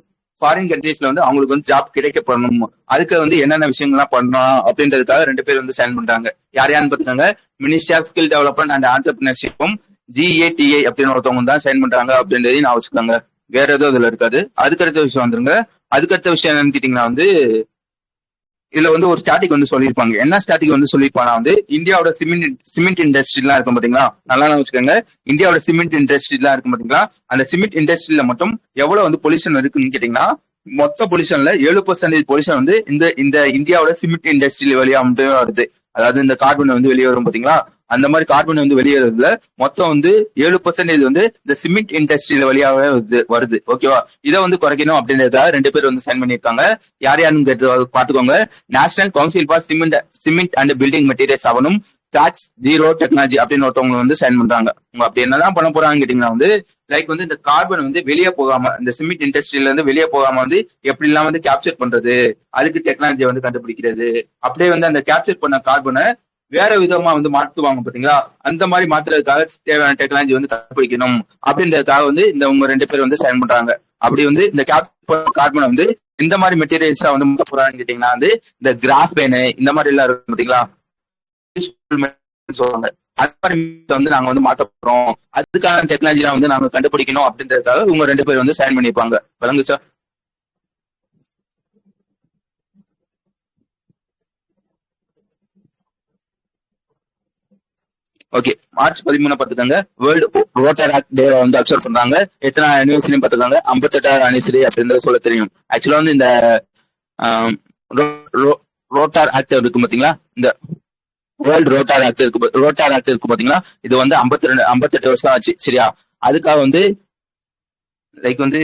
ஃபாரின் கண்ட்ரீஸ்ல வந்து அவங்களுக்கு வந்து ஜாப் கிடைக்கப்படணும், அதுக்கு வந்து என்னென்ன விஷயங்கள்லாம் பண்ணணும் அப்படின்றதுக்காக 2 பேர் வந்து சைன் பண்றாங்க. யார் யாருன்னு பாத்துக்காங்க, ministry of skill development and ஆண்டர்பிரினர்ஷிப்பும் GATA அப்படின்னு ஒருத்தவங்க தான் சைன் பண்றாங்க அப்படின்றதையும் நான் வச்சுக்கோங்க. வேற எதுவும் இதுல இருக்காது. அதுக்கடுத்த விஷயம் வந்துருங்க. அதுக்கடுத்த விஷயம் என்னன்னு கேட்டீங்கன்னா வந்து இதுல வந்து ஒரு ஸ்டாட்டிக் வந்து சொல்லியிருப்பாங்க. என்ன ஸ்டாட்டிக் வந்து சொல்லியிருப்பாங்க வந்து இந்தியாவோட சிமெண்ட் இண்டஸ்ட்ரி எல்லாம் இருக்கும் பாத்தீங்களா, நல்லா வச்சுக்கோங்க. இந்தியாவோட சிமெண்ட் இண்டஸ்ட்ரி எல்லாம் இருக்கும் பாத்தீங்களா, அந்த சிமெண்ட் இண்டஸ்ட்ரியில மட்டும் எவ்வளவு வந்து பொல்யூஷன் இருக்குன்னு கேட்டீங்கன்னா மொத்த பொல்யூஷன்ல 7% பொல்யூஷன் வந்து இந்த இந்த இந்தியாவோட சிமெண்ட் இண்டஸ்ட்ரியில வழியா மட்டும் வருது. அதாவது இந்த கார்பன் வந்து வெளியே வரும் பாத்தீங்களா, அந்த மாதிரி கார்பன் வந்து வெளியேறதுல மொத்தம் வந்து 7% வந்து இந்த சிமெண்ட் இண்டஸ்ட்ரியில வழியாவே வருது. ஓகேவா? இதை வந்து குறைக்கணும் அப்படின்றதுக்காக 2 பேர் வந்து சைன் பண்ணியிருக்காங்க. யார் யாருன்னு கேட்டு பாத்துக்கோங்க. National council for cement and building materials அவனும் டாக்ஸ் ஜீரோ டெக்னாலஜி அப்படின்னு ஒருத்தவங்க வந்து சைன் பண்றாங்க. அவங்க அப்படி என்னதான் பண்ண போறாங்கன்னு கேட்டீங்கன்னா வந்து லைக் வந்து இந்த கார்பன் வந்து வெளியே போகாம, இந்த சிமெண்ட் இண்டஸ்ட்ரியில இருந்து வெளியே போகாம வந்து எப்படி எல்லாம் வந்து கேப்சர் பண்றது, அதுக்கு டெக்னாலஜியை வந்து கண்டுபிடிக்கிறது, அப்படியே வந்து அந்த கேப்சர் பண்ண கார்பனை வேற விதமா வந்து மாற்றுவாங்க பாத்தீங்களா, அந்த மாதிரி மாத்துறதுக்காக தேவையான டெக்னாலஜி வந்து கண்டுபிடிக்கணும் அப்படின்றதுக்காக வந்து இந்த உங்க 2 பேர் வந்து சைன் பண்றாங்க. அப்படி வந்து இந்த கேப்சர் கார்பனை வந்து இந்த மாதிரி மெட்டீரியல்ஸா வந்து மாற்ற போறாங்கன்னு கேட்டீங்கன்னா வந்து இந்த கிராஃபேனு இந்த மாதிரி எல்லாம் இருக்கும் பாத்தீங்களா, சொல்லுவாங்க. அது மாதிரி வந்து நாங்க வந்து மாத்த போறோம், அதுக்கான டெக்னாலஜி வந்து நாங்க கண்டுபிடிக்கணும் அப்படின்றதுக்காக உங்க 2 பேர் வந்து சைன் பண்ணிருப்பாங்க. விளங்கு சார்? ஓகே, மார்ச் 13 பாத்துக்காங்க. வேர்ல்டு ரோட்டர் ஆக்ட் டே வந்து அக்செப்ட் பண்றாங்க. எத்தனை அனிவர்சரி பாத்துக்காங்க, 58வது அனிவர்சரி அப்படின்றது சொல்ல தெரியும். ஆக்சுவலா வந்து இந்த ரோட்டார் ஆக்ட் இருக்கு பாத்தீங்களா, இந்த வேர்ல்டு ரோட்டார் ஆக்ட் இருக்கு பாத்தீங்களா, இது வந்து 58 வருஷம் ஆச்சு. சரியா? அதுக்காக வந்து லைக் வந்து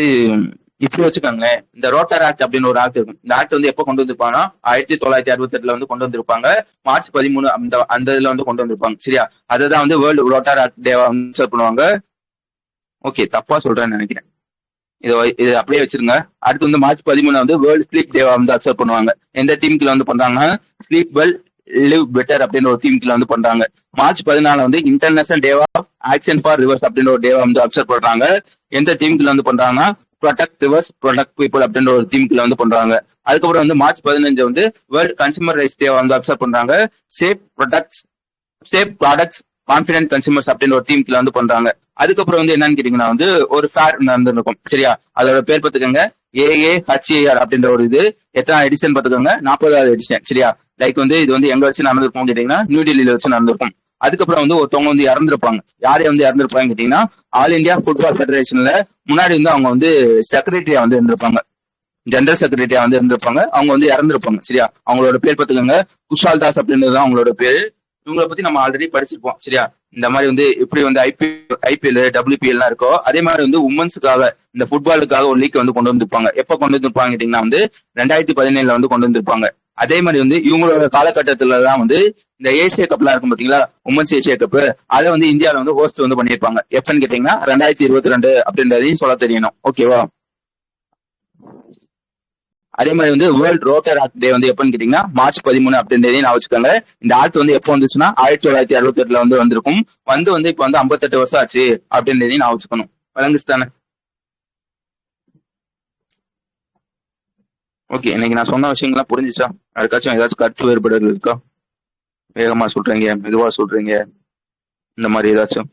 இப்படி வச்சுக்காங்களேன், இந்த ரோட்டார் ஆக்ட் அப்படின்னு ஒரு ஆக்ட் இருக்கும். இந்த ஆக்ட் வந்து எப்போ கொண்டு வந்திருப்பாங்கன்னா 1968 வந்து கொண்டு வந்திருப்பாங்க. மார்ச் 13 அந்த இதுல வந்து கொண்டு வந்திருப்பாங்க. சரியா? அதுதான் வந்து வேர்ல்டு ரோட்டார் ஆக்ட் டே வந்து பண்ணுவாங்க. ஓகே, தப்பா சொல்றேன்னு நினைக்கிறேன். இது அப்படியே வச்சிருங்க. அடுத்து வந்து மார்ச் 13 வந்து வேர்ல்டு ஸ்லீப் டே வந்து அக்செப்ட் பண்ணுவாங்க. எந்த தீம்குள்ள வந்து பண்றாங்கன்னா ஸ்லீப் வெல் லிவ் பெட்டர் அப்படின்னு ஒரு தீம்குள்ள வந்து பண்றாங்க. மார்ச் 14 வந்து International Day of Action for Rivers அப்படின்னு ஒரு டே வந்து அக்செப்ட் பண்றாங்க. எந்த தீம்குள்ள வந்து பண்றாங்கன்னா ப்ரொடெக்ட் ரிவர்ஸ் ப்ரொடெக்ட் பீப்புள் அப்படின்ற ஒரு தீம்குள்ள வந்து பண்றாங்க. அதுக்கப்புறம் வந்து மார்ச் 15 வந்து வேர்ல்டு கன்சூமர் ரைட்ஸ் டே வந்து அக்செப்ட் பண்றாங்க. சேஃப் ப்ராடக்ட்ஸ் கான்பிடன்ட் கன்சூமர்ஸ் அப்படின்னு ஒரு தீம்குள்ள வந்து பண்றாங்க. அதுக்கப்புறம் வந்து என்னன்னு கேட்டீங்கன்னா வந்து ஒரு ஃபேர் நடந்திருக்கும். சரியா? அதோட பேர் பார்த்துக்கோங்க, AAHAR அப்படின்ற ஒரு இது. எத்தனை எடிஷன் பார்த்துக்கோங்க, 40வது எடிஷன். சரியா? லைக் வந்து இது வந்து எங்க வச்சு நடந்திருக்கும் கேட்டீங்கன்னா நியூ டெல்லியில வச்சு நடந்திருக்கும். அதுக்கப்புறம் வந்து ஒருத்தவங்க வந்து இறந்துருப்பாங்க. யாரே வந்து இறந்துருப்பாங்க கேட்டீங்கன்னா ஆல் இந்தியா ஃபுட்பால் ஃபெடரேஷன்ல முன்னாடி வந்து அவங்க வந்து செக்ரட்டரியா வந்து இருந்திருப்பாங்க, ஜெனரல் செக்ரட்டரியா வந்து இருந்திருப்பாங்க. அவங்க வந்து இறந்துருப்பாங்க. சரியா? அவங்களோட பேர் பார்த்துக்கோங்க, குஷால் தாஸ் அப்படின்றது அவங்களோட பேரு. இவங்களை பத்தி நம்ம ஆல்ரெடி படிச்சிருப்போம். சரியா? இந்த மாதிரி வந்து எப்படி வந்து IPL WPL எல்லாம் இருக்கோ அதே மாதிரி வந்து உமன்ஸுக்காக இந்த ஃபுட்பாலுக்காக ஒரு லீக் வந்து கொண்டு வந்திருப்பாங்க. எப்ப கொண்டு வந்திருப்பாங்க கேட்டீங்கன்னா வந்து 2017 வந்து கொண்டு வந்திருப்பாங்க. அதே மாதிரி வந்து இவங்களோட காலகட்டத்துல தான் வந்து இந்த ஏசியா கப்லாம் இருக்கும் பாத்தீங்களா, உமன்ஸ் ஏசியா கப், அதை வந்து இந்தியாவில வந்து ஹோஸ்ட் வந்து பண்ணியிருப்பாங்க. எப்பன்னு கேட்டீங்கன்னா 2022 அப்படின்றதையும் சொல்ல தெரியணும். ஓகேவா? அதே மாதிரி வந்து வேர்ல்டு ரோட்டர் ஆக்ட் டே வந்து எப்பன்னு கேட்டீங்கன்னா மார்ச் 13 அப்படின்றதையும் நான் வச்சுக்கோங்க. இந்த ஆக்ட் வந்து எப்போ வந்துச்சுன்னா 1968 வந்து வந்திருக்கும். வந்து இப்ப வந்து 58 வருஷம் ஆச்சு அப்படின்றதையும் நான் வச்சுக்கணும். விளங்குச்சு தானே? ஓகே, இன்னைக்கு நான் சொன்ன விஷயங்கள்லாம் புரிஞ்சுச்சா? அதுக்காச்சும் ஏதாச்சும் கருத்து வேறுபாடுகள் இருக்கா? வேகமா சொல்றீங்க, மெதுவா சொல்றீங்க, இந்த மாதிரி ஏதாச்சும்?